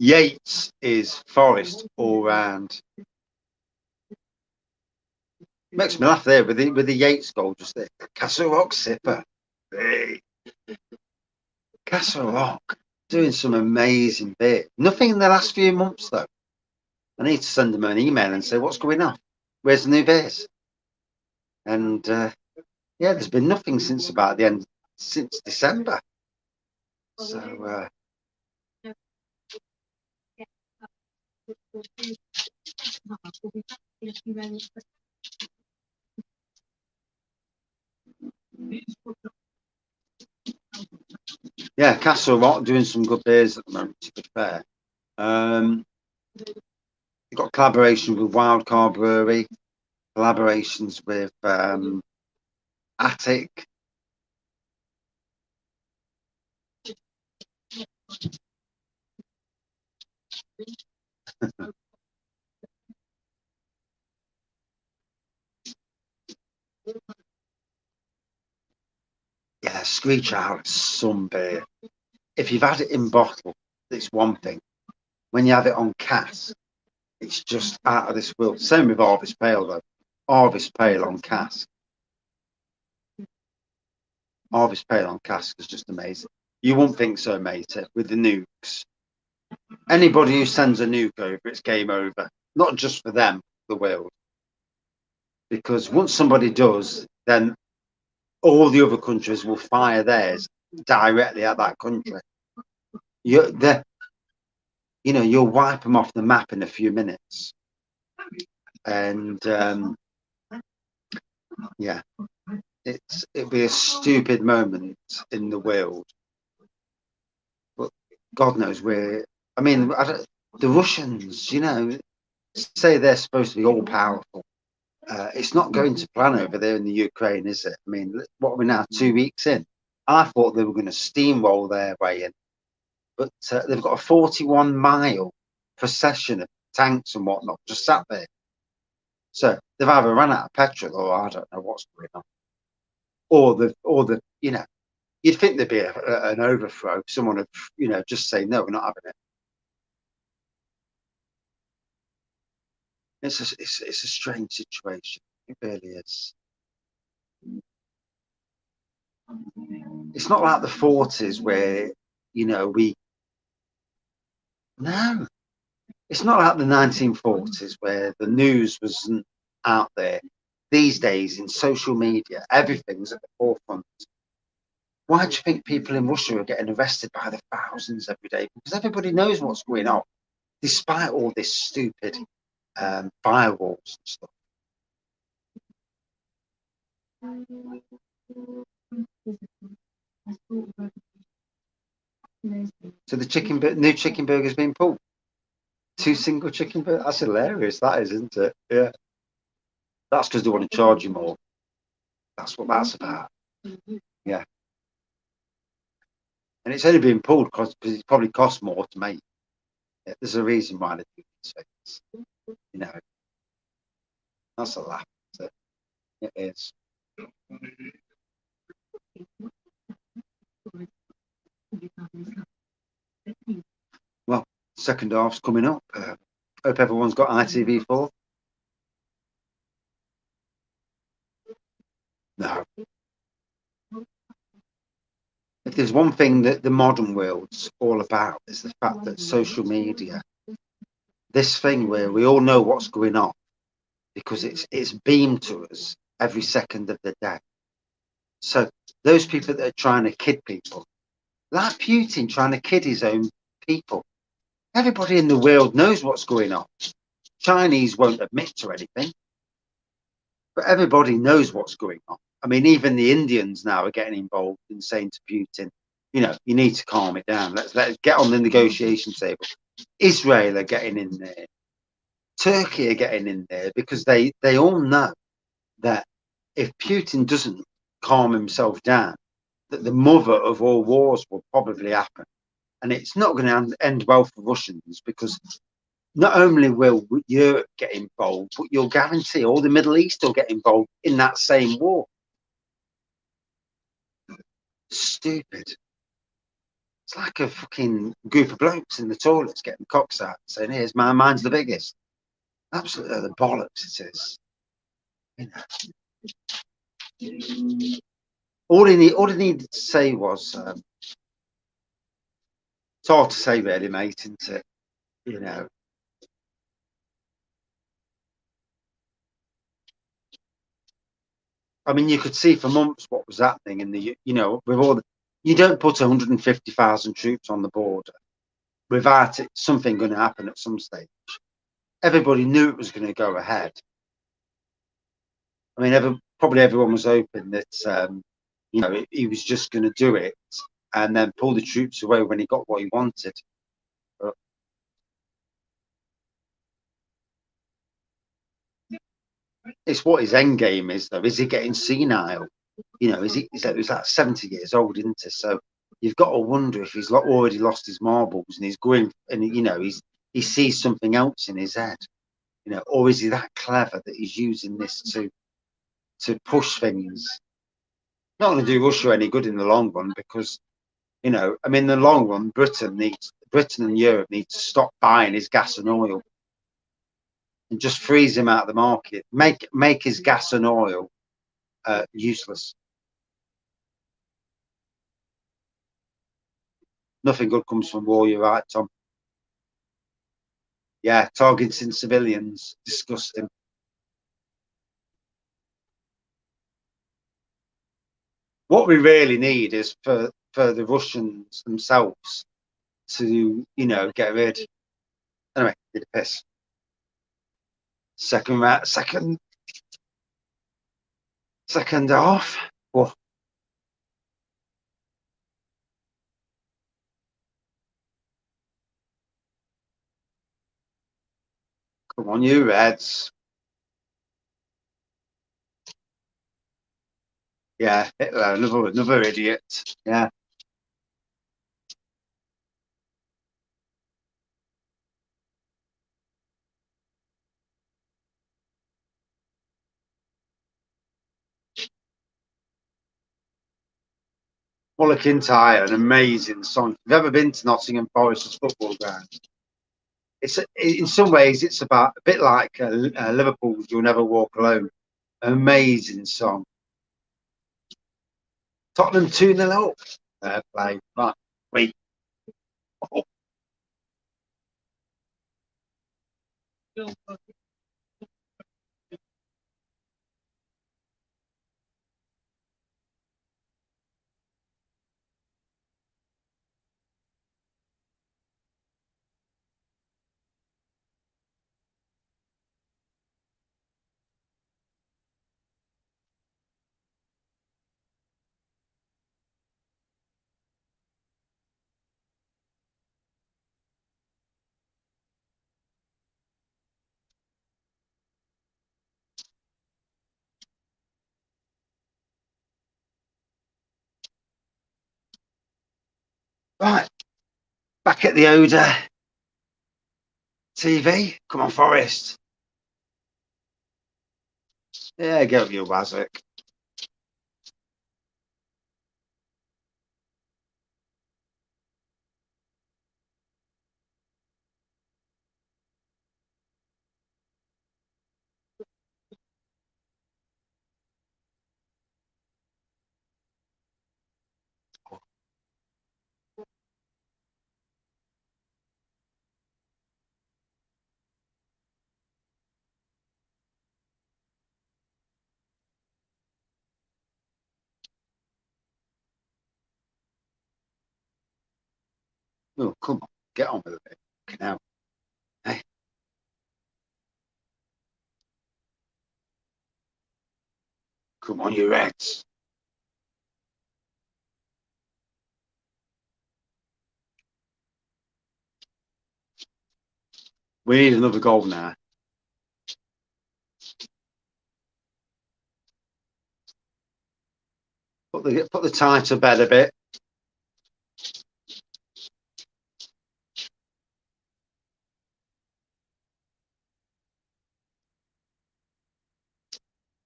Yates is Forest all round. Makes me laugh there with the Yates goal just there. Castle Rock sipper. Hey. Castle Rock doing some amazing bit. Nothing in the last few months though. I need to send them an email and say what's going on. Where's the new base? And yeah, there's been nothing since about the end, since December. So yeah, Castle Rock doing some good beers at the moment, to be fair. You've got collaboration with Wildcard Brewery, collaborations with Attic. Yeah, Screech Out is some beer. If you've had it in bottle, it's one thing. When you have it on cask, it's just out of this world. Same with Harvest Pale though. Harvest Pale on cask. Harvest Pale on cask is just amazing. You won't think so, mate, with the nukes. Anybody who sends a nuke over, it's game over. Not just for them, the world. Because once somebody does, then all the other countries will fire theirs directly at that country. You'll wipe them off the map in a few minutes. And yeah, it'll be a stupid moment in the world. But God knows where. I mean, the Russians, say they're supposed to be all powerful. It's not going to plan over there in the Ukraine, is it? I mean, what are we now, 2 weeks in? I thought they were going to steamroll their way in. But they've got a 41-mile procession of tanks and whatnot just sat there. So they've either run out of petrol or I don't know what's going on. Or the you'd think there'd be an overthrow. Someone would, just say, no, we're not having it. It's a strange situation. It really is. It's not like the 40s where, no, it's not like the 1940s where the news wasn't out there. These days in social media, everything's at the forefront. Why do you think people in Russia are getting arrested by the thousands every day? Because everybody knows what's going on, despite all this stupid firewalls and stuff. So the new chicken burger's been pulled. 2 single chicken burgers. That's hilarious. That is, isn't it? Yeah. That's because they want to charge you more. That's what that's about. Yeah. And it's only been pulled because it probably costs more to make. There's a reason why they do these things. You know, that's a laugh. It is. Well, second half's coming up. Hope everyone's got ITV4. No. If there's one thing that the modern world's all about, is the fact that social media, this thing where we all know what's going on, because it's beamed to us every second of the day. So those people that are trying to kid people, like Putin trying to kid his own people, everybody in the world knows what's going on. Chinese won't admit to anything, but everybody knows what's going on. I mean, even the Indians now are getting involved and saying to Putin, you know, you need to calm it down. Let's get on the negotiation table. Israel are getting in there. Turkey are getting in there because they all know that if Putin doesn't calm himself down, that the mother of all wars will probably happen. And it's not going to end well for Russians, because not only will Europe get involved, but you'll guarantee all the Middle East will get involved in that same war. Stupid. It's like a fucking group of blokes in the toilets getting cocks out saying, here's mine's the biggest. Absolutely the bollocks it is. You know. All he needed to say was, it's hard to say really, mate, isn't it? You know. I mean, you could see for months what was happening in the, you know, with all the, you don't put 150,000 troops on the border without it, something going to happen at some stage. Everybody knew it was going to go ahead. I mean, probably everyone was hoping that, you know, he was just going to do it and then pull the troops away when he got what he wanted. But it's what his end game is, though. Is he getting senile? You know, he's like 70 years old, isn't he? So you've got to wonder if he's already lost his marbles and he's going, and you know, he sees something else in his head. You know, or is he that clever that he's using this to push things? Not going to do Russia any good in the long run, because, you know, I mean, in the long run, Britain and Europe need to stop buying his gas and oil and just freeze him out of the market. Make his gas and oil useless. Nothing good comes from war. You're right, Tom. Yeah, targeting civilians, disgusting. What we really need is for the Russians themselves to, you know, get rid. Anyway, get a piss. Second round, second half. Oh, come on, you Reds. Yeah, Hitler, another idiot. Yeah. Well, McIntyre, an amazing song. If you've ever been to Nottingham Forest football ground, it's in some ways it's about a bit like Liverpool's "You'll Never Walk Alone." Amazing song. Tottenham 2-0 up. Play. Right. Wait. Oh, right. Back at the Oda. TV, come on, Forest. Yeah, get up your Wazik. Oh, come on, get on with it. Now, hey, come on, you Reds. We need another goal now. Put the tie to bed a bit.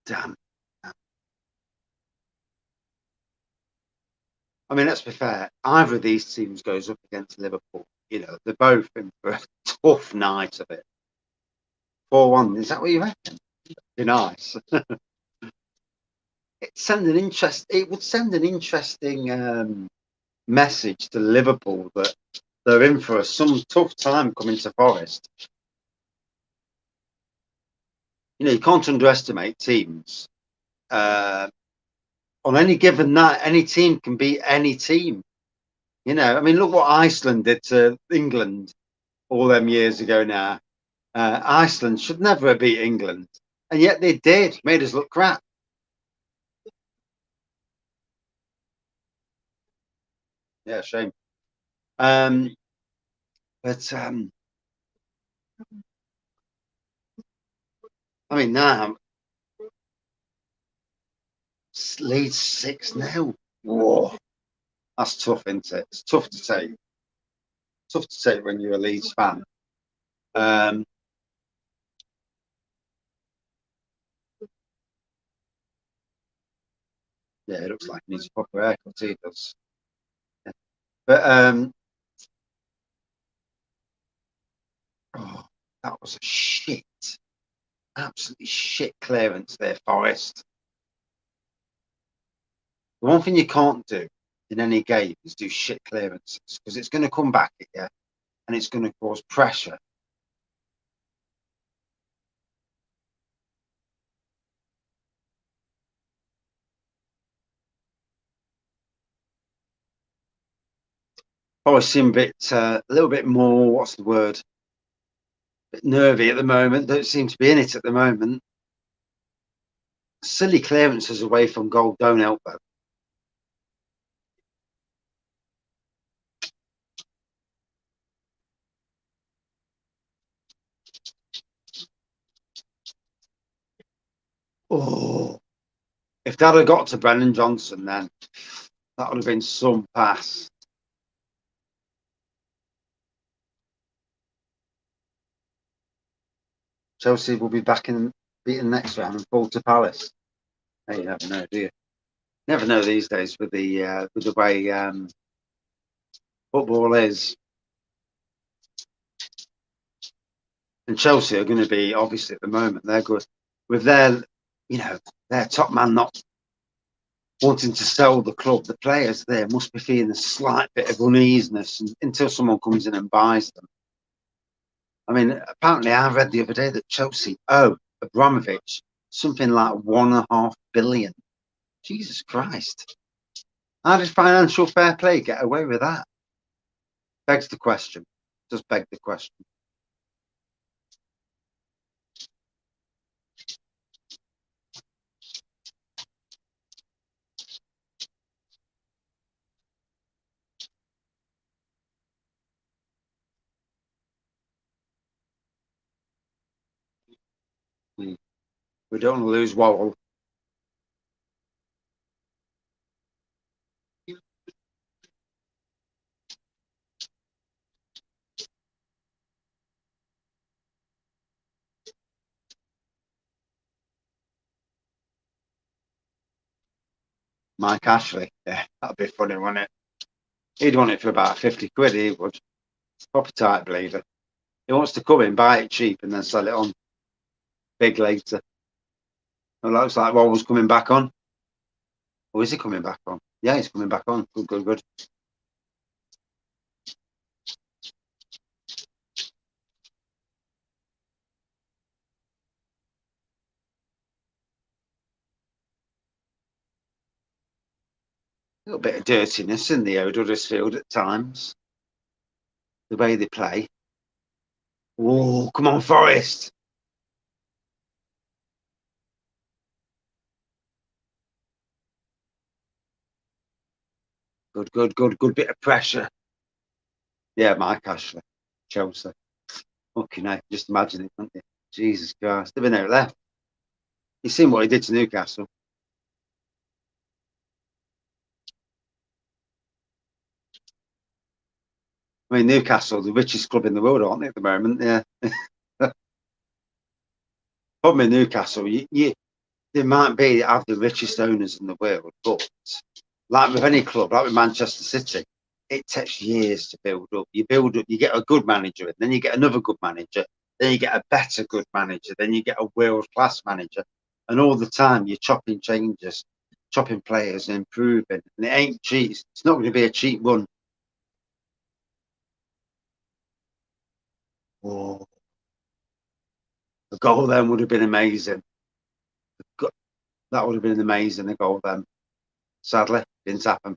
Damn. I mean, let's be fair. Either of these teams goes up against Liverpool. You know, they're both in for a tough night of it. 4-1. Is that what you reckon? Be nice. It would send an interesting message to Liverpool that they're in for some tough time coming to Forest. You know, you can't underestimate teams. On any given night, any team can beat any team. You know, I mean, look what Iceland did to England all them years ago now. Iceland should never have beat England, and yet they did. Made us look crap. Yeah, shame. Um, but I mean, now Leeds 6-0. Whoa, that's tough, isn't it? It's tough to take. Tough to take when you're a Leeds fan. Um, yeah, it looks like he needs a proper haircut. He does. Yeah. But oh, that was a shit, absolutely shit clearance there, Forest. The one thing you can't do in any game is do shit clearances because it's going to come back at you and it's going to cause pressure. Forest seem a little bit more. What's the word? A bit nervy at the moment. Don't seem to be in it at the moment. Silly clearances away from goal don't help though. Oh, if that had got to Brennan Johnson, then that would have been some pass. Chelsea will be back in beating next round and fall to Palace. Hey, you never know, do you? Never know these days with the way football is. And Chelsea are going to be obviously at the moment they're good with you know, their top man not wanting to sell the club. The players there must be feeling a slight bit of uneasiness until someone comes in and buys them. I mean, apparently I read the other day that Chelsea owe Abramovich something like 1.5 billion. Jesus Christ. How did financial fair play get away with that? Begs the question. Does beg the question. We don't want to lose Worrell. Mike Ashley. Yeah, that'd be funny, wouldn't it? He'd want it for about 50 quid, he would. Proper tight bleeder. He wants to come in, buy it cheap, and then sell it on big later. It looks like Roll's coming back on. Or is he coming back on? Yeah, he's coming back on. Good, good, good. A little bit of dirtiness in the old Huddersfield at times. The way they play. Oh, come on, Forest. Good, good, good, good bit of pressure. Yeah, Mike Ashley, Chelsea. Fucking hell, just imagine it, can't you? Jesus Christ, they've been out left. You've seen what he did to Newcastle. I mean, Newcastle, the richest club in the world, aren't they, at the moment? Yeah. Problem in Newcastle, they might be have the richest owners in the world, but like with any club, like with Manchester City, it takes years to build up. You build up, you get a good manager, and then you get another good manager, then you get a better good manager, then you get a world class manager, and all the time you're chopping changes, chopping players, and improving. And it ain't cheap. It's not going to be a cheap run. Oh, the goal then would have been amazing. That would have been amazing. The goal then, sadly, didn't happen.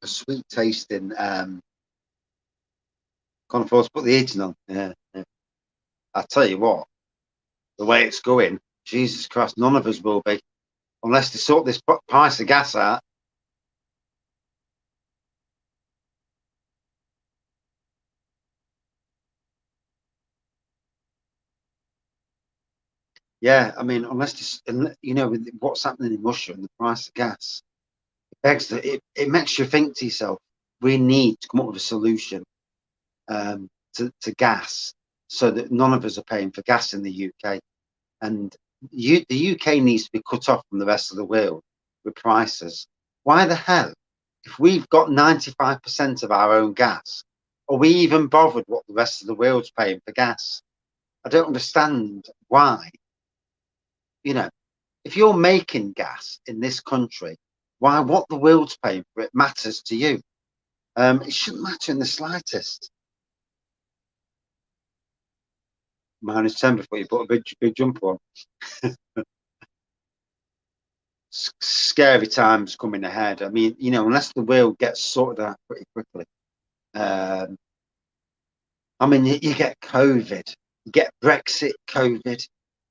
A sweet tasting. Can't afford to put the heating on. Yeah, yeah. I tell you what, the way it's going, Jesus Christ, none of us will be unless they sort this price of gas out. Yeah, I mean, unless this, you know, with what's happening in Russia and the price of gas, it makes you think to yourself, we need to come up with a solution to gas so that none of us are paying for gas in the UK. And the UK needs to be cut off from the rest of the world with prices. Why the hell, if we've got 95% of our own gas, are we even bothered what the rest of the world's paying for gas? I don't understand why. You know, if you're making gas in this country, why what the world's paying for it matters to you? It shouldn't matter in the slightest. -10 before you put a big jump on. Scary times coming ahead. I mean, you know, unless the world gets sorted out pretty quickly. I mean, you get COVID, you get Brexit, COVID,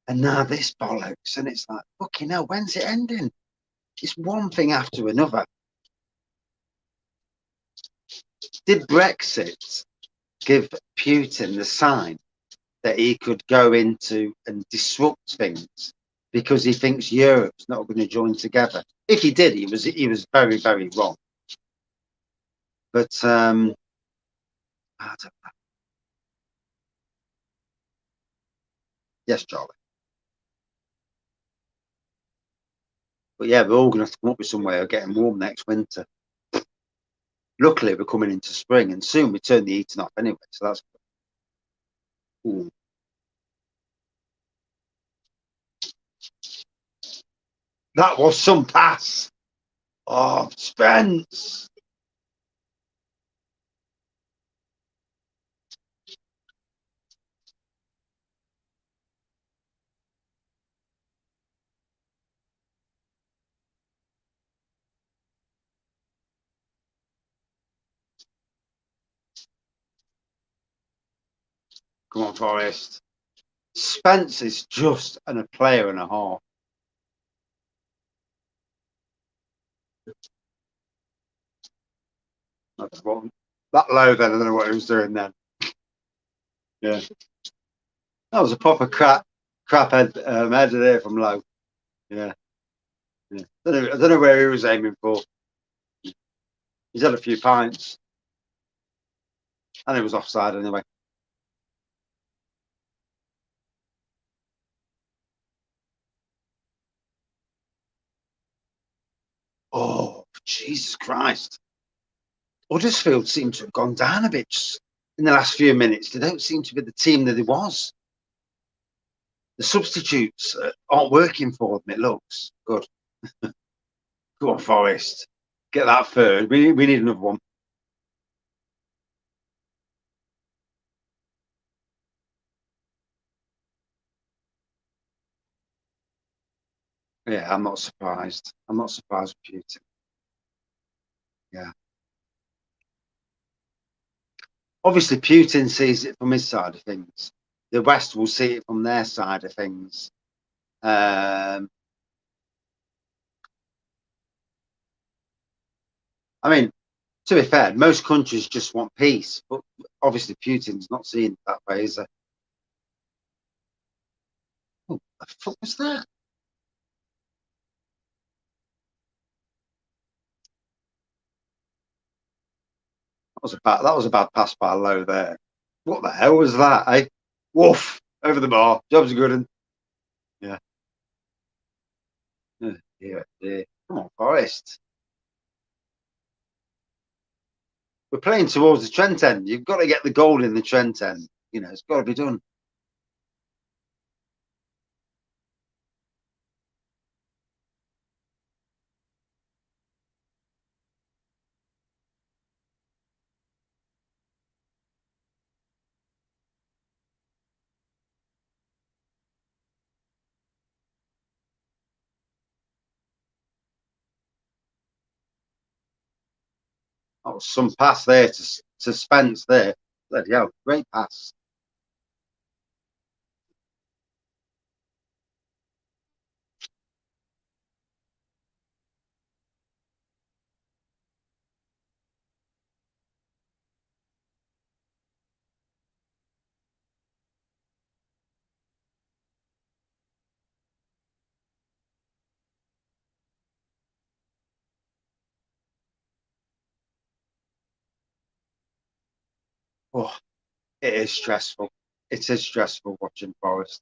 and now this bollocks, and it's like, fucking hell, when's it ending? It's one thing after another. Did Brexit give Putin the sign that he could go into and disrupt things because he thinks Europe's not going to join together? If he did, he was very, very wrong. But I don't know. Yes, Charlie. But yeah, we're all going to have to come up with some way of getting warm next winter. Luckily, we're coming into spring, and soon we turn the heating off anyway. So that's cool. That was some pass. Oh, Spence. Come on, Forest. Spence is just a player and a half. That low then, I don't know what he was doing then. Yeah. That was a proper crap header there from low. Yeah. Yeah. I don't know where he was aiming for. He's had a few pints. And it was offside anyway. Oh, Jesus Christ. Huddersfield seem to have gone down a bit in the last few minutes. They don't seem to be the team that it was. The substitutes aren't working for them, it looks. Good. Go on, Forest. Get that third. We need another one. Yeah, I'm not surprised. I'm not surprised with Putin. Yeah. Obviously, Putin sees it from his side of things. The West will see it from their side of things. I mean, to be fair, most countries just want peace, but obviously Putin's not seeing it that way, is he? Oh, what the fuck was that? That was a bad pass by Low there. What the hell was that, eh? Woof! Over the bar. Job's a good one. Yeah. Yeah, yeah. Come on, Forest. We're playing towards the Trent end. You've got to get the goal in the Trent end. You know, it's got to be done. That was some pass there to Spence there. Bloody hell, great pass. Oh, it is stressful. It is stressful watching Forest.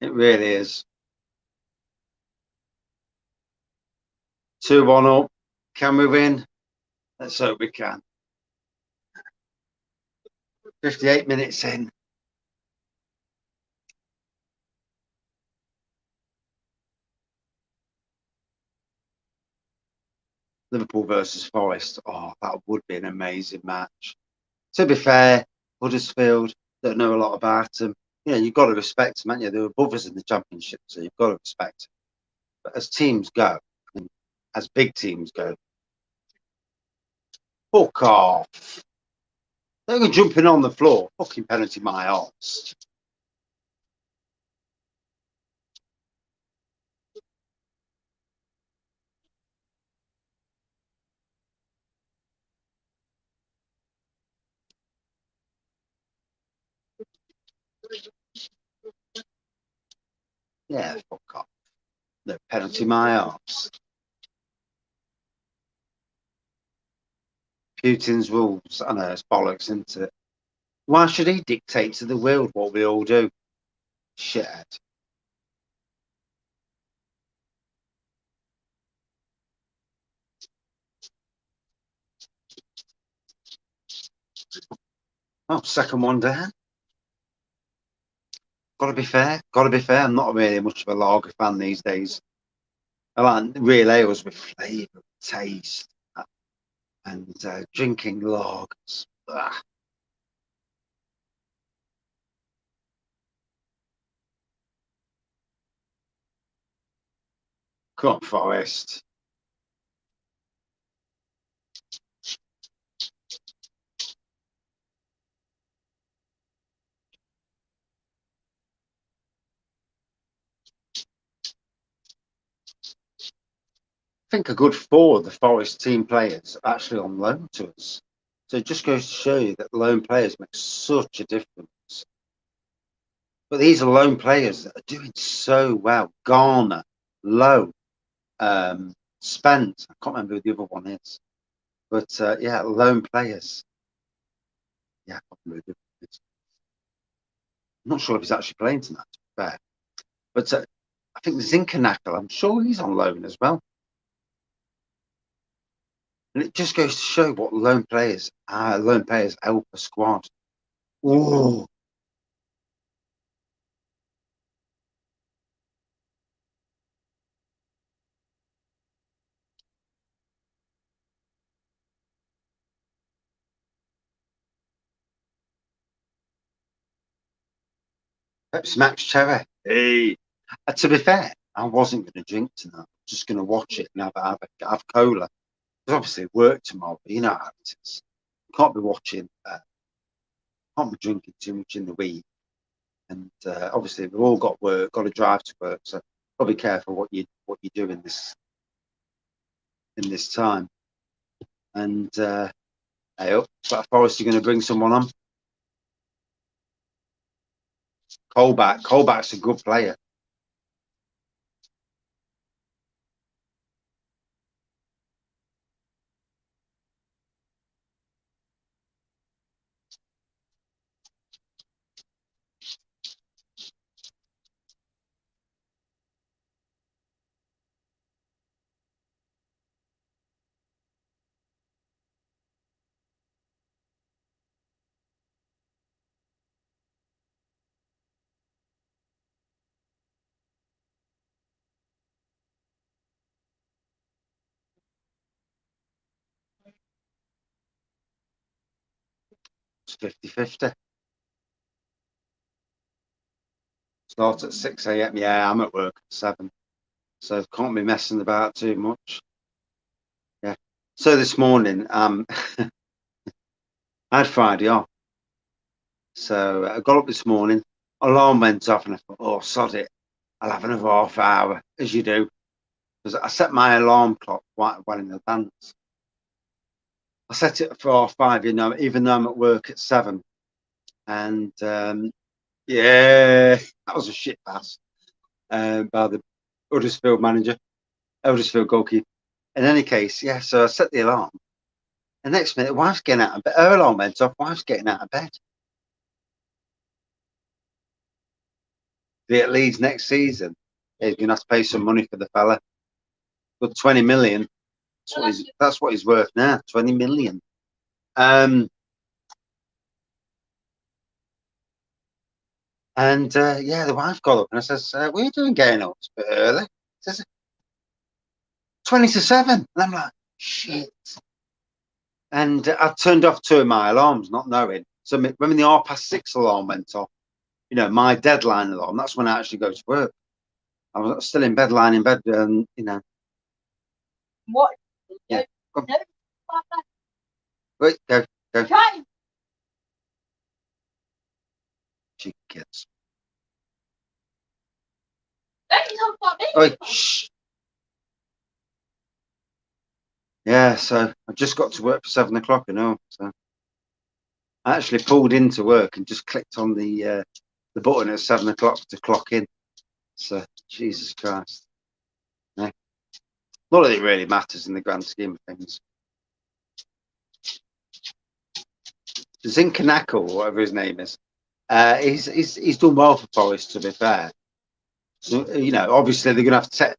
It really is. 2-1 up. Can we win? Let's hope we can. 58 minutes in. Liverpool versus Forest. Oh, that would be an amazing match. To be fair, Huddersfield don't know a lot about them. You know, you've got to respect them, haven't you? They were above us in the Championship, so you've got to respect them. But as teams go, and as big teams go, fuck off. They were jumping on the floor. Fucking penalty, my arse. Yeah, fuck off. No penalty, my arse. Putin's rules. I know it's bollocks, isn't it? Why should he dictate to the world what we all do? Shit. Oh, second one down. Got to be fair. Got to be fair. I'm not really much of a lager fan these days. I like real ales with flavour, taste, and drinking lagers. Ah, come on, Forest. I think a good four of the Forest team players are actually on loan to us. So it just goes to show you that loan players make such a difference. But these are loan players that are doing so well. Garner, Lowe, spent. I can't remember who the other one is, but yeah, loan players. Yeah, I can't remember who the other one is. I'm not sure if he's actually playing tonight, to be fair. But I think Zinkernackle, I'm sure he's on loan as well. And it just goes to show what loan players help a squad. Ooh. Pepsi Max Cherry. Hey. To be fair, I wasn't going to drink tonight. Just going to watch it and have cola. Because obviously work tomorrow, but you know how it is. You can't be watching, can't be drinking too much in the week. And obviously we've all got work, got to drive to work. So got to be careful what you do in this time. And hey, up, but Forest are going to bring someone on. Colback's a good player. It's 50-50. Start at 6 a.m. Yeah, I'm at work at 7. So can't be messing about too much. Yeah. So this morning, I had Friday off. So I got up this morning, alarm went off, and I thought, oh, sod it. I'll have another half hour, as you do. Because I set my alarm clock quite well in advance. I set it for 5, even though I'm at work at 7. And yeah, that was a shit pass by the Huddersfield manager, Huddersfield goalkeeper. In any case, yeah, so I set the alarm. The next minute, wife's getting out of bed. Her alarm went off, wife's getting out of bed. Be at Leeds next season. He's going to have to pay some money for the fella. But 20 million, that's what he's worth now, 20 million. And yeah, the wife got up and I says, what are you doing getting up? It's a bit early. She says, 20 to 7. And I'm like, shit. And I turned off 2 of my alarms, not knowing. So when the 6:30 alarm went off, my deadline alarm, that's when I actually go to work. I was still in bed, lying in bed, and What? Yeah. Go. Wait, go. Cheeky kids. Oi, shh. Yeah, so I just got to work for 7 o'clock, so I actually pulled into work and just clicked on the button at 7 o'clock to clock in. So Jesus Christ. Yeah. Not that it really matters in the grand scheme of things. Zinkernackle, whatever his name is, he's done well for Forest, to be fair. So, obviously they're going to have to take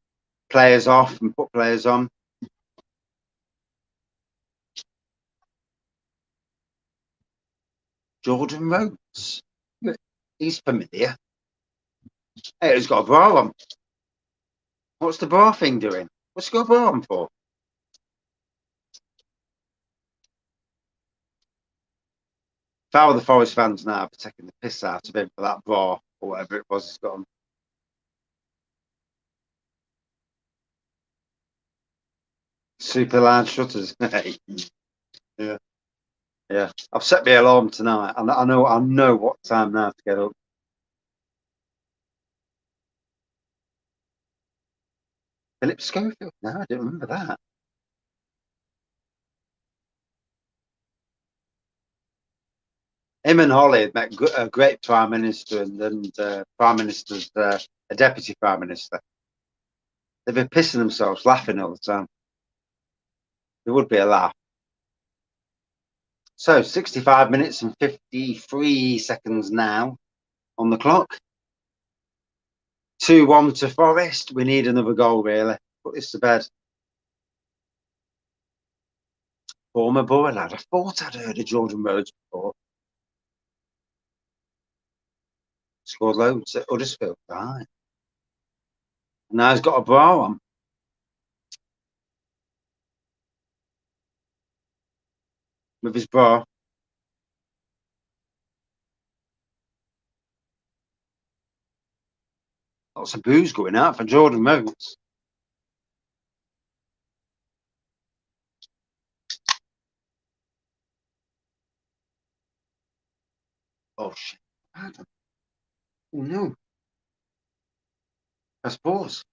players off and put players on. Jordan Rhodes. He's familiar. Hey, he's got a bra on. What's the bra thing doing? What's he got a bra on for? If I were the Forest fans now, I'd be taking the piss out of him for that bra or whatever it was he's got on. Super large shutters. Yeah. Yeah. I've set my alarm tonight. I know what time now to get up. Philip Schofield. No, I didn't remember that. Him and Holly had met a great prime minister and prime minister's a deputy prime minister. They've been pissing themselves, laughing all the time. There would be a laugh. So 65 minutes and 53 seconds now on the clock. 2-1 to Forest. We need another goal, really. Put this to bed. Former Borough lad. I thought I'd heard of Jordan Rhodes before. Scored loads at Huddersfield. Right. And now he's got a bra on. With his bra. Lots of booze going out for Jordan Rhodes. Oh, shit. Oh, no. Press pause.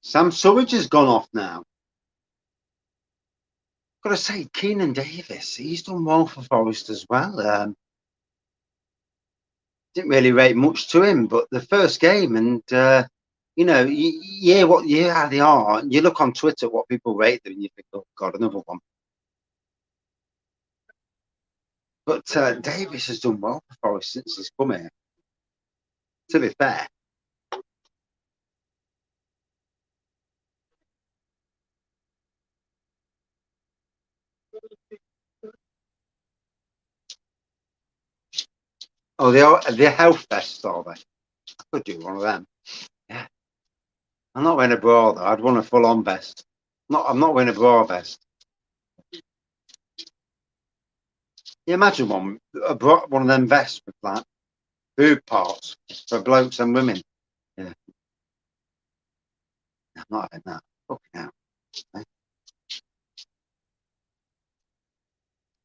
Sam Surridge has gone off now. Got to say, Keenan Davis, he's done well for Forest as well. Didn't really rate much to him, but the first game, and you know, how they are. And you look on Twitter what people rate them, and you think, oh God, another one. But Davis has done well for Forest since he's come here. To be fair, oh, they're health vests, are they? I could do one of them. Yeah, I'm not wearing a bra though. I'd want a full-on vest. I'm not wearing a bra vest. You imagine one of them vests with like boob parts for blokes and women. Yeah, I'm not having that. Fucking hell. Eh?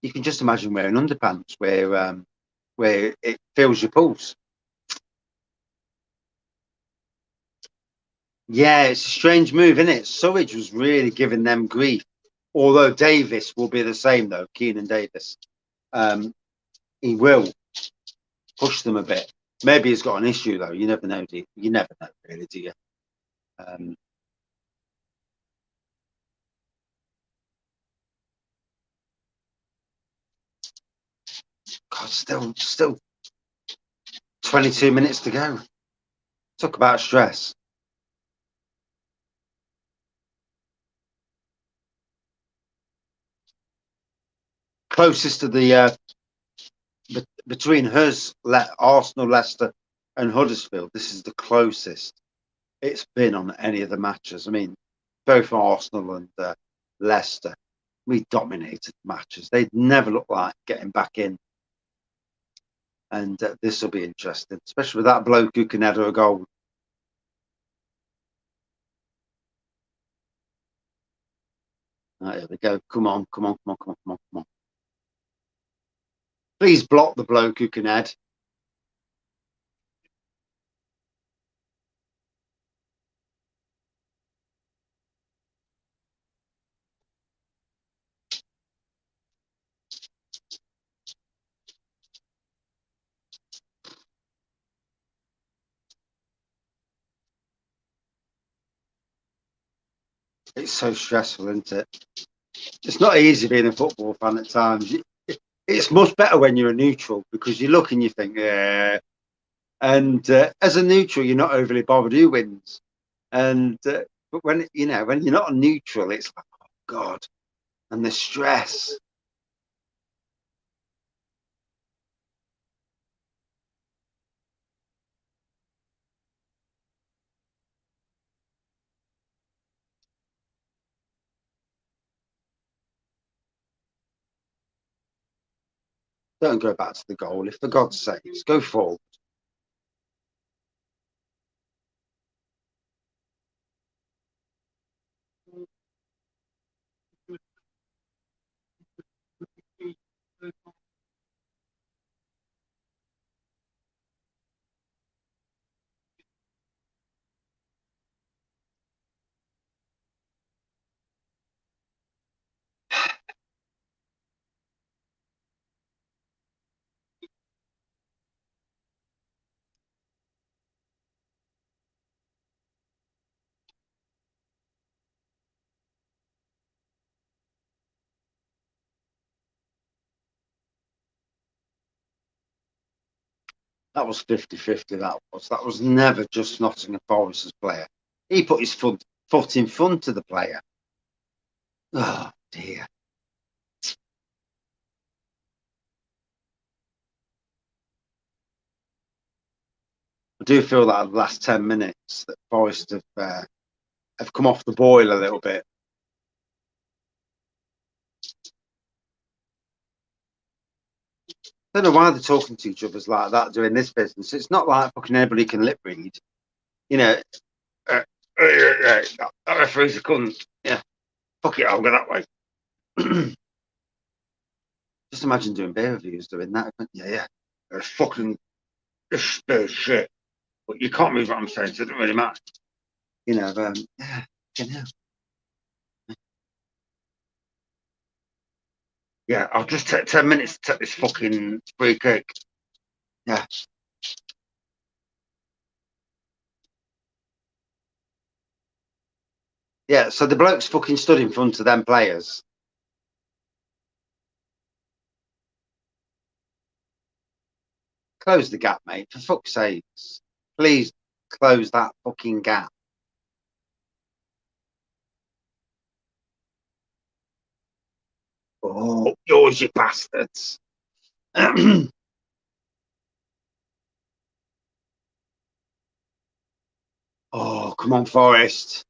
You can just imagine wearing underpants where it feels your pulse. Yeah, it's a strange move, isn't it? Surridge was really giving them grief. Although Davis will be the same though, Keenan Davis. He will push them a bit. Maybe he's got an issue though. You never know, do you? You never know, really, do you? Um, God, still 22 minutes to go. Talk about stress. Closest to the between Arsenal, Leicester, and Huddersfield. This is the closest it's been on any of the matches. I mean, both Arsenal and Leicester, we dominated matches. They'd never look like getting back in, and this will be interesting, especially with that bloke who can header a goal. Right, here we go. Come on, come on, come on, come on, come on, come on. Please block the bloke who can head. It's so stressful, isn't it? It's not easy being a football fan at times. It's much better when you're a neutral because you look and you think, yeah. And as a neutral, you're not overly bothered who wins. And but when when you're not a neutral, it's like, oh God, and the stress. Don't go back to the goal. If for God's sakes, go forward. That was 50-50, that was. That was never just Nottingham Forest's player. He put his foot in front of the player. Oh, dear. I do feel that the last 10 minutes that Forest have come off the boil a little bit. I don't know why they're talking to each other like that doing this business. It's not like fucking everybody can lip read. You know, that referee's a cunt. Yeah, fuck it, I'll go that way. Just imagine doing beer reviews doing that. Yeah. It's fucking shit. But you can't move what I'm saying, so it doesn't really matter. You know, yeah, you know. Yeah, I'll just take 10 minutes to take this fucking free kick. Yeah. Yeah, so the bloke's fucking stood in front of them players. Close the gap, mate, for fuck's sakes. Please close that fucking gap. Oh, yours, you bastards. Oh, come on, Forest.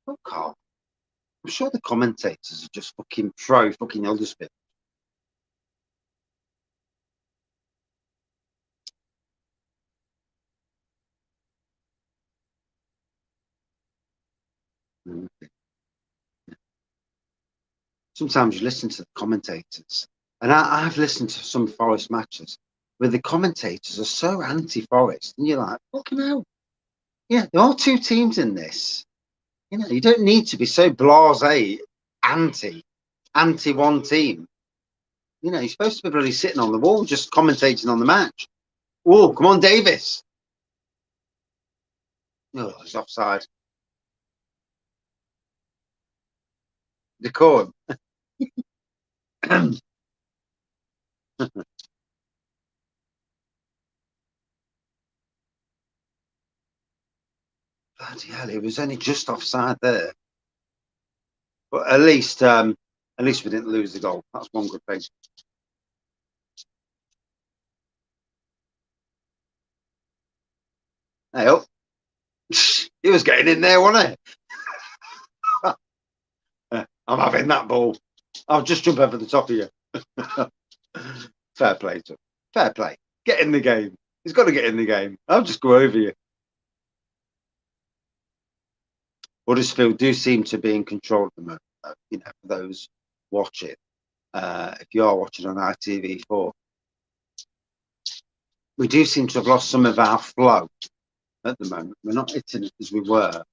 Fuck off. I'm sure the commentators are just fucking pro fucking Huddersfield. Sometimes you listen to the commentators, and I've listened to some Forest matches where the commentators are so anti-Forest, and you're like, fucking hell. Yeah, there are two teams in this. You know, you don't need to be so blasé anti one team. You know, you're supposed to be really sitting on the wall, just commentating on the match. Oh, come on, Davis. Oh, he's offside. The corn. Bloody hell, he was only just offside there. But at least we didn't lose the goal. That's one good thing. Hey, up. He was getting in there, wasn't he? I'm having that ball. I'll just jump over the top of you. Fair play to him. Fair play. Get in the game. He's got to get in the game. I'll just go over you. Huddersfield do seem to be in control at the moment, though, you know, for those watching. If you are watching on ITV4, we do seem to have lost some of our flow at the moment. We're not hitting it as we were.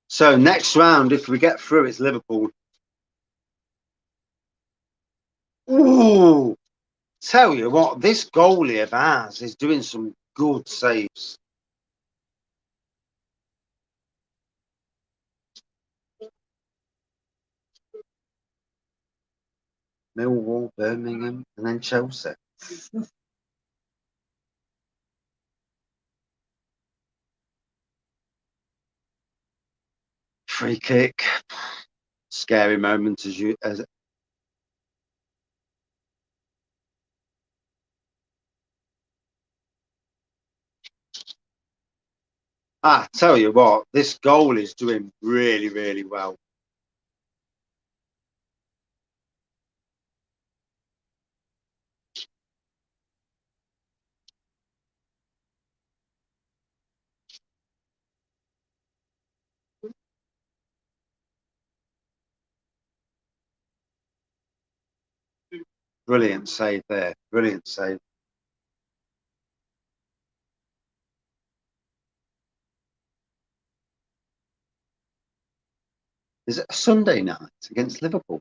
So next round, if we get through, it's Liverpool. Ooh, tell you what, this goalie of ours is doing some good saves. Millwall, Birmingham, and then Chelsea. Free kick. Scary moment as I tell you what, this goal is doing really, really well. Brilliant save there. Brilliant save. Is it a Sunday night against Liverpool?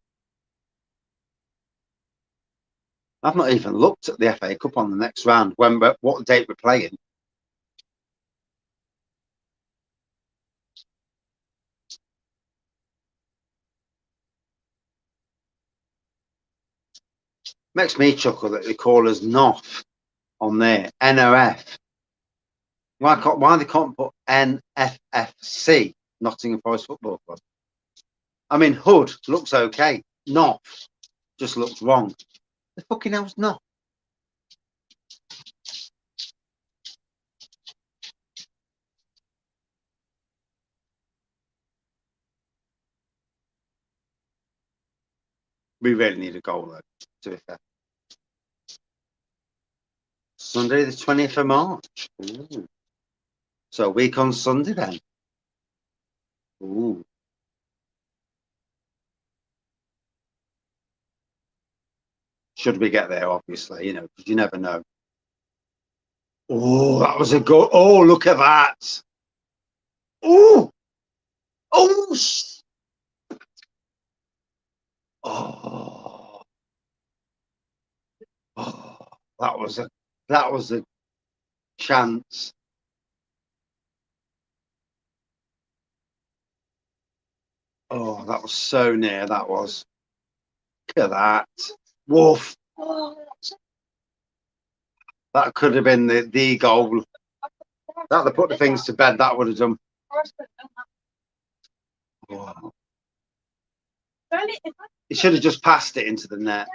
I've not even looked at the FA Cup on the next round. What date we're playing? Makes me chuckle that they call us NOF on there, NOF. Why they can't put NFFC, Nottingham Forest Football Club? I mean, Hood looks okay. NOF just looks wrong. The fucking hell's NOF? We really need a goal, though, to be fair. Sunday, the 20th of March. Ooh. So a week on Sunday, then. Ooh. Should we get there, obviously, you know, because you never know. Oh, that was a good. Oh, look at that. Oh, oh, oh, oh, that was a chance. Oh, that was so near. That was. Look at that. Woof. That could have been the goal. That would put the things to bed. That would have done. Oh. He should have just passed it into the net.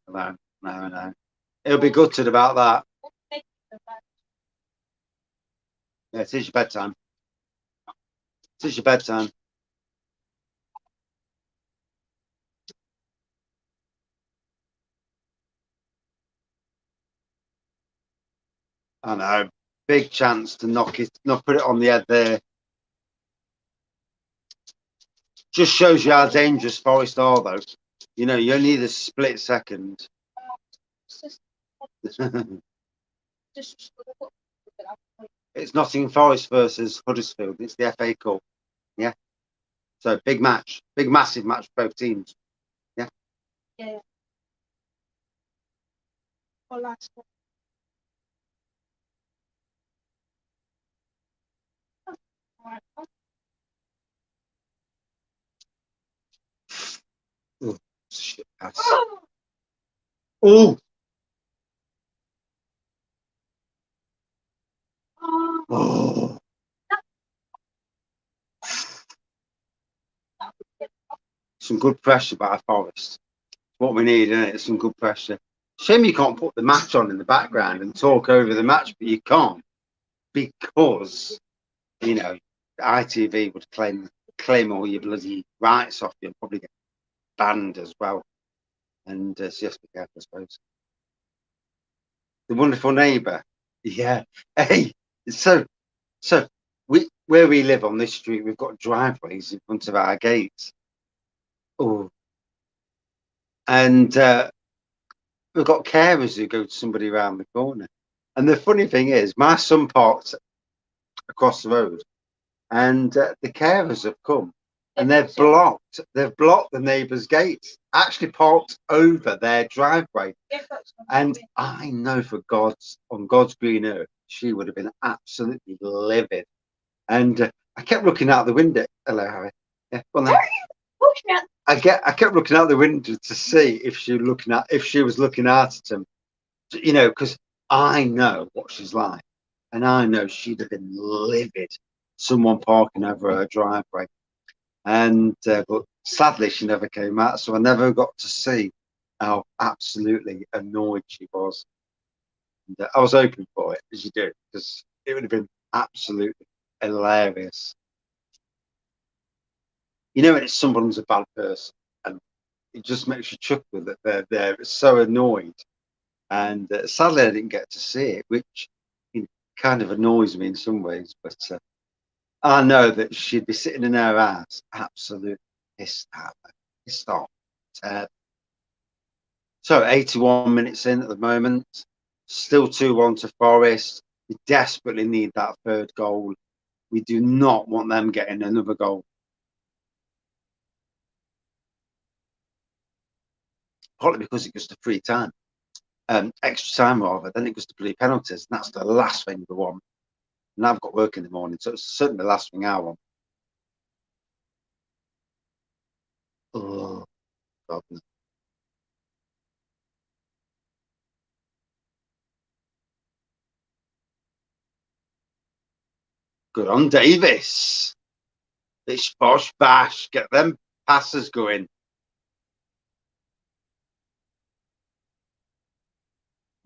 No, no, no. He'll be gutted about that. Yeah, it is your bedtime. It is your bedtime. I know. Big chance to knock it, not put it on the head there. Just shows you how dangerous Forest are, though. You know, you only need a split second. It's Nottingham Forest versus Huddersfield. It's the FA Cup. Yeah. So big match, big massive match for both teams. Yeah. Yeah. Oh, shit pass. Oh. Oh. Some good pressure by Forest. What we need, isn't it? Some good pressure. Shame you can't put the match on in the background and talk over the match, but you can't because you know ITV would claim all your bloody rights off you and probably get banned as well. And so you have to be careful, I suppose. The Wonderful Neighbour. Yeah. Hey, so where we live on this street, we've got driveways in front of our gates. Oh, and we've got carers who go to somebody around the corner. And the funny thing is, my son parked across the road, and the carers have come and they've blocked the neighbour's gates, actually parked over their driveway. And I know on God's green earth, she would have been absolutely livid. And I kept looking out the window. Hello, Harry. Yeah, well, no. I kept looking out the window to see if she was looking out at him, you know, because I know what she's like, and I know she'd have been livid. Someone parking over her driveway, and but sadly she never came out, so I never got to see how absolutely annoyed she was. And, I was hoping for it, as you do, because it would have been absolutely hilarious. You know, when it's someone's a bad person, and it just makes you chuckle that they're so annoyed. And sadly, I didn't get to see it, which kind of annoys me in some ways. But I know that she'd be sitting in her house, absolutely pissed off. So 81 minutes in at the moment, still 2-1 to Forest. We desperately need that third goal. We do not want them getting another goal. Partly because it goes to free time, extra time rather, then it goes to bloody penalties. And that's the last thing we want. And I've got work in the morning, so it's certainly the last thing I want. Oh, God. Good on Davis. It's bosh bash. Get them passes going.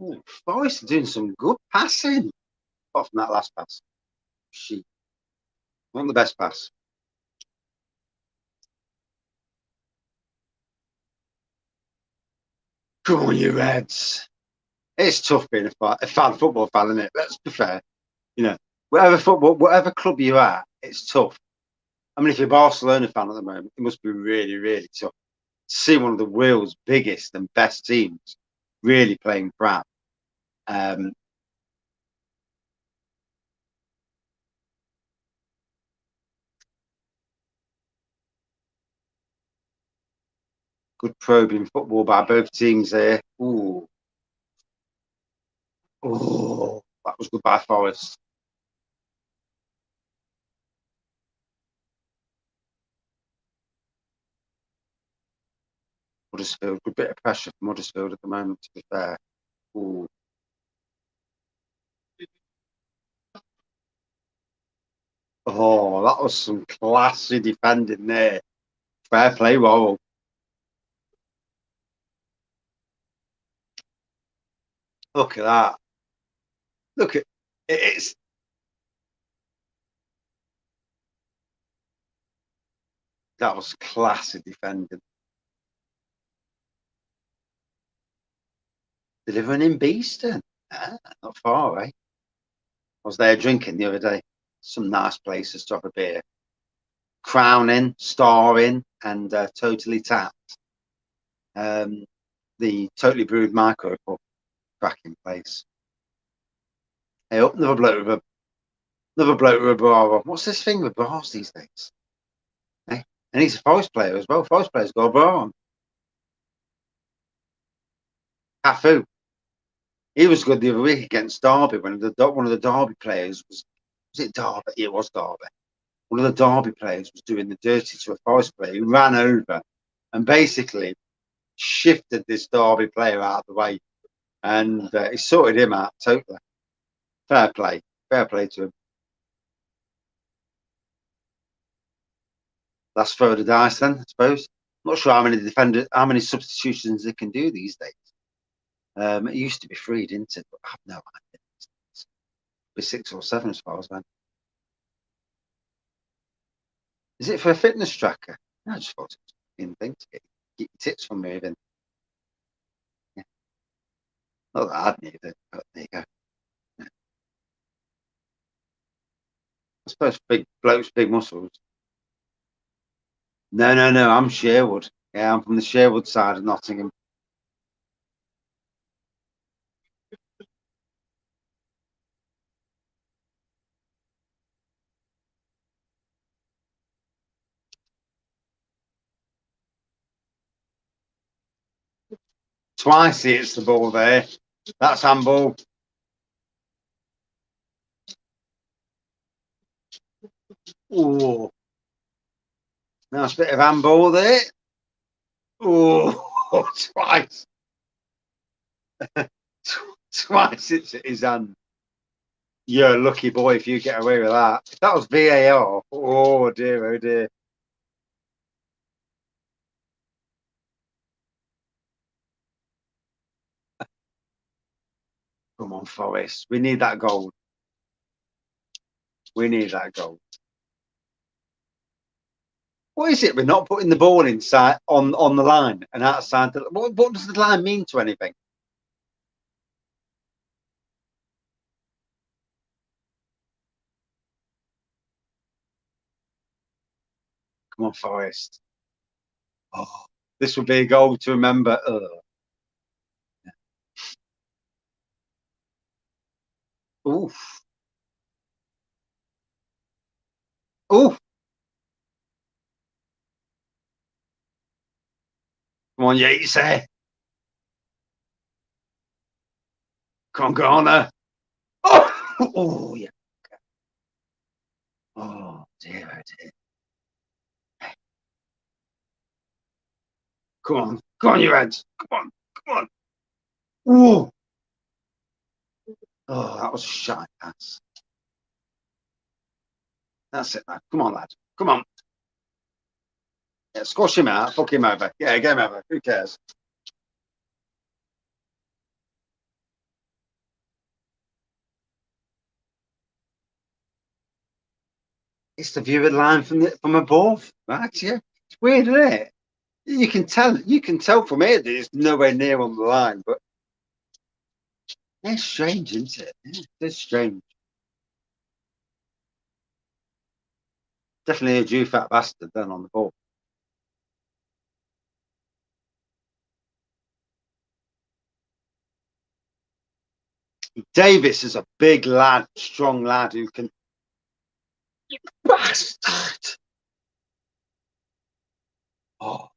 Ooh, Forest are doing some good passing. Apart from that last pass. She not the best pass. Come on, you Reds. It's tough being a fan football fan, isn't it? Let's be fair. You know, whatever club you're at, it's tough. I mean, if you're a Barcelona fan at the moment, it must be really, really tough to see one of the world's biggest and best teams really playing crap. Good probing football by both teams there. Ooh, oh, that was good by Forest. Huddersfield, good bit of pressure from Huddersfield at the moment, to be fair. Ooh. Oh, that was some classy defending there. Fair play, Worrell. Look at that. Look at it's that was classy defending. Delivering in Beeston. Ah, not far away. I was there drinking the other day. Some nice places to have a beer. Crowning, Starring, and Totally Tapped. The Totally Brewed Micro Pub, cracking place. Hey, up another bloke with a bar. What's this thing with bars these days? Hey, and he's a Forest player as well. Forest players got a bar on. Cafu. He was good the other week against Derby when one of the Derby players was it Derby? Yeah, it was Derby. One of the Derby players was doing the dirty to a Forest player. He ran over and basically shifted this Derby player out of the way, and he sorted him out totally. Fair play to him. Let's throw the dice then, I suppose. I'm not sure how many substitutions they can do these days. It used to be free, didn't it? But I have no idea. It'd be 6 or 7 as far as then. Is it for a fitness tracker? No, I just thought it was a thing to get your tips from moving. Yeah. Not that I'd need it, but there you go. Yeah. I suppose big blokes, big muscles. No. I'm Sherwood. Yeah, I'm from the Sherwood side of Nottingham. Twice he hits the ball there. That's handball. Oh, nice bit of handball there. Oh, twice. Twice it's at his hand. You're a lucky boy if you get away with that. If that was VAR, oh dear, oh dear. Come on, Forest. We need that goal. We need that goal. What is it? We're not putting the ball inside on the line and outside. What does the line mean to anything? Come on, Forest. Oh, this will be a goal to remember. Oof. Oh, come on, Yates there. Come on, Garner. Oh, oh, yeah. Oh, dear, oh, dear. Come on, you Reds. Come on. Oh, oh, that was a shy pass. That's it, lad. Come on, lad. Come on. Yeah, squash him out. Fuck him over. Yeah, get him over. Who cares? It's the view of the line from above, right? Yeah, it's weird, isn't it? You can tell. You can tell from here that it's nowhere near on the line, but it's strange, isn't it? Yeah, it's strange. Definitely a Jew fat bastard then on the ball. Davis is a big lad, strong lad who can. Bastard! Oh,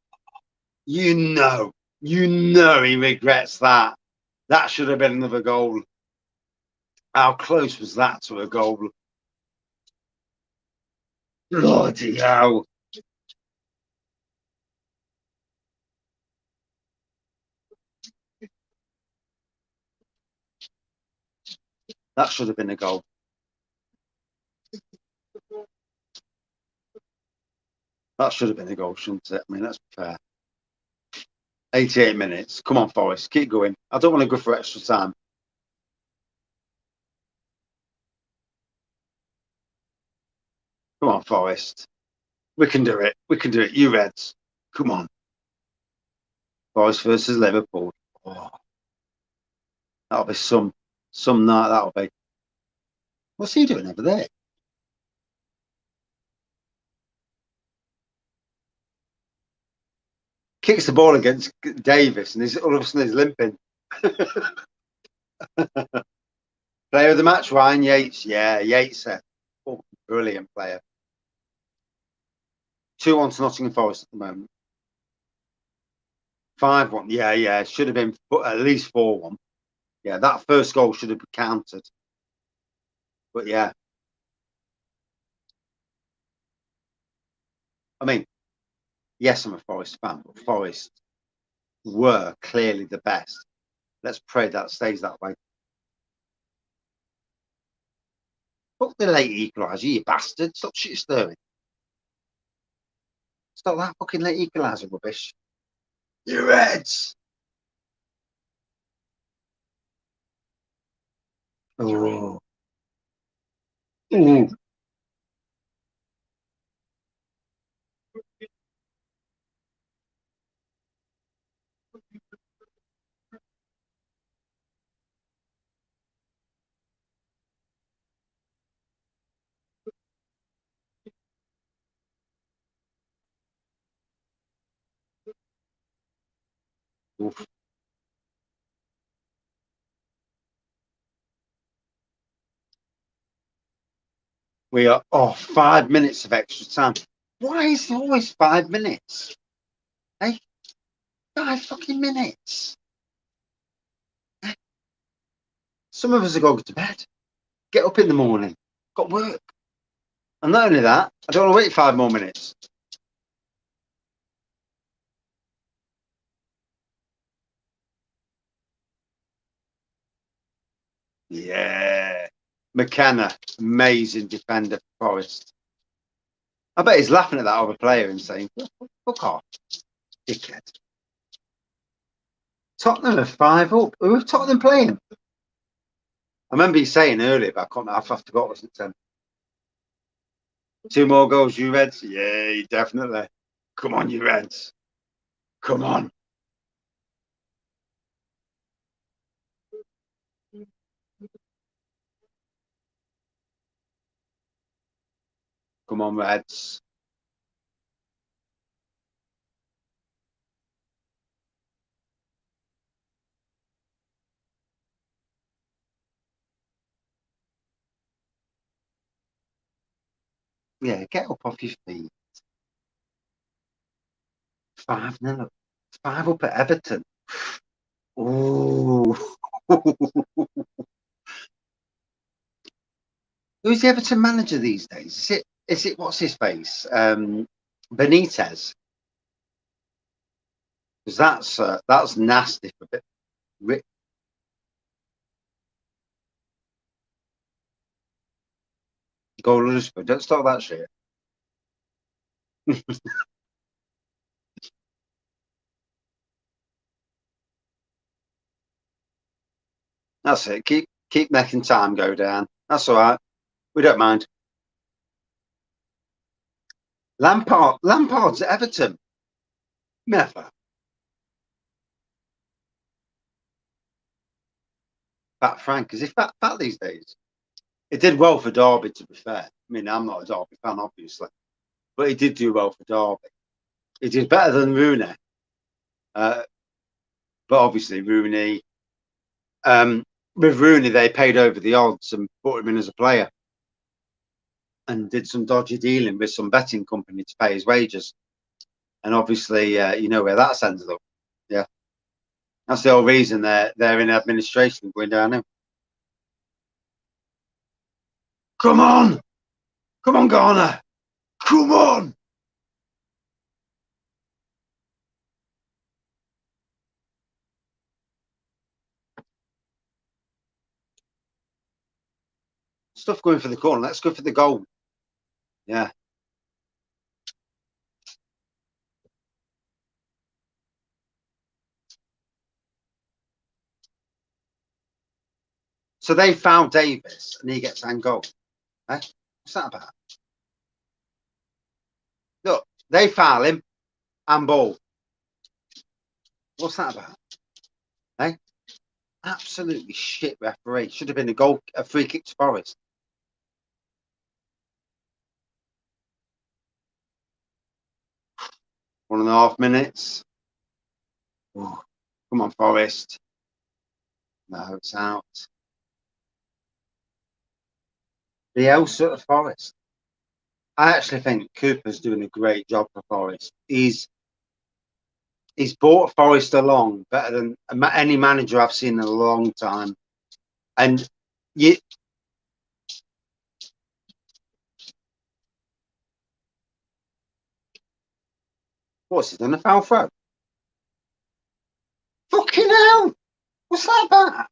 you know he regrets that. That should have been another goal. How close was that to a goal? Bloody hell. That should have been a goal. That should have been a goal, shouldn't it? I mean, that's fair. 88 minutes. Come on, Forest. Keep going. I don't want to go for extra time. Come on, Forest. We can do it. We can do it. You Reds. Come on. Forest versus Liverpool. Oh, that'll be some night. That'll be. What's he doing over there? Kicks the ball against Davis, and he's all of a sudden he's limping. Player of the match, Ryan Yates. Yeah, Yates. Oh, brilliant player. 2-1 to Nottingham Forest at the moment. 5-1. Yeah, yeah. Should have been at least 4-1. Yeah, that first goal should have been counted. But yeah, I mean, yes, I'm a Forest fan, but Forest were clearly the best. Let's pray that stays that way. Fuck the late equaliser, you bastard. Stop shit stirring. Stop that fucking late equaliser rubbish. You Reds! Oh. Ooh. Oof. We are 5 minutes of extra time. Why is it always 5 minutes? Hey, 5 fucking minutes. Some of us are going to bed. Get up in the morning. Got work. And not only that, I don't want to wait 5 more minutes. Yeah. McKenna, amazing defender for Forest. I bet he's laughing at that other player and saying, fuck off, dickhead. Tottenham are 5 up. Who have Tottenham playing? I remember you saying earlier, but I forgot, wasn't it? 2 more goals, you Reds? Yeah, definitely. Come on, you Reds. Come on. Come on, Reds. Yeah, get up off your feet. 5-0. 5 up at Everton. Ooh. Who's the Everton manager these days? Is it what's his face? Benitez. Because that's nasty for a bit. Go Huddersfield. Don't start that shit. That's it. Keep making time go down. That's all right. We don't mind. Lampard's at Everton. Never. Fat Frank. Is he fat these days? He did well for Derby, to be fair. I mean, I'm not a Derby fan, obviously, but he did do well for Derby. He did better than Rooney. Uh, but obviously, Rooney. With Rooney, they paid over the odds and put him in as a player and did some dodgy dealing with some betting company to pay his wages. And obviously, you know where that's ended up. Yeah, that's the whole reason they're in administration going down now. Come on, come on, Garner, come on. Stuff going for the corner. Let's go for the goal. Yeah. So they foul Davis and he gets an goal. Eh? What's that about? Look, they foul him and ball. What's that about? Eh? Absolutely shit referee. Should have been a free kick to Forest. 1.5 minutes. Ooh, come on, Forest. No, it's out. Bielsa at Forest. I actually think Cooper's doing a great job for Forest. He's brought Forest along better than any manager I've seen in a long time. And you, what's he done? A foul throw? Fucking hell! What's that about?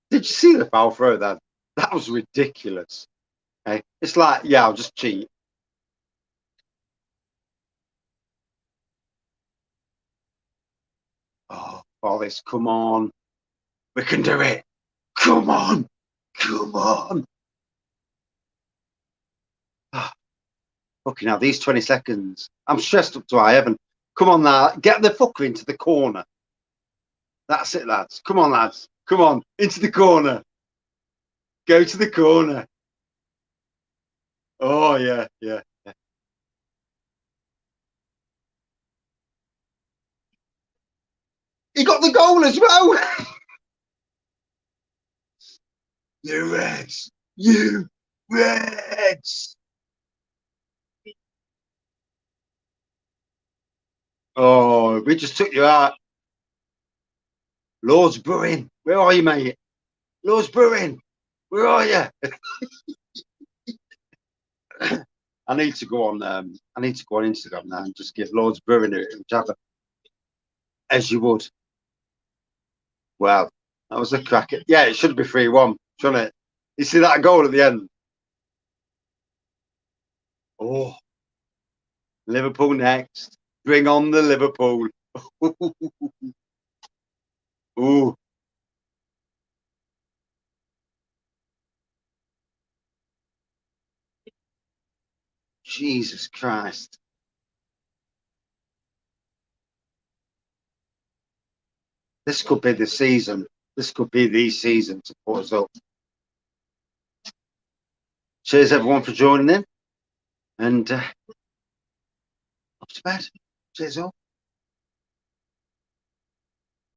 Did you see the foul throw then? That was ridiculous. Okay? It's like, yeah, I'll just cheat. Oh, Forest, come on. We can do it. Come on. Come on. Oh, fucking hell, these 20 seconds. I'm stressed up to high heaven. Come on now. Get the fucker into the corner. That's it, lads. Come on, lads. Come on. Into the corner. Go to the corner. Oh, yeah, yeah. He got the goal as well. You Reds. You Reds. Oh, we just took you out. Lord's Brewing. Where are you, mate? Lord's Brewing. Where are you? I need to go on. I need to go on Instagram now and just give Lord's Brewing a jab as you would. Well, that was a cracker. Yeah, it should be 3-1, shouldn't it? You see that goal at the end? Oh, Liverpool next. Bring on the Liverpool. Ooh, Jesus Christ. This could be the season. This could be the season to put us up. Cheers, everyone, for joining in. And up to bed. Cheers, all.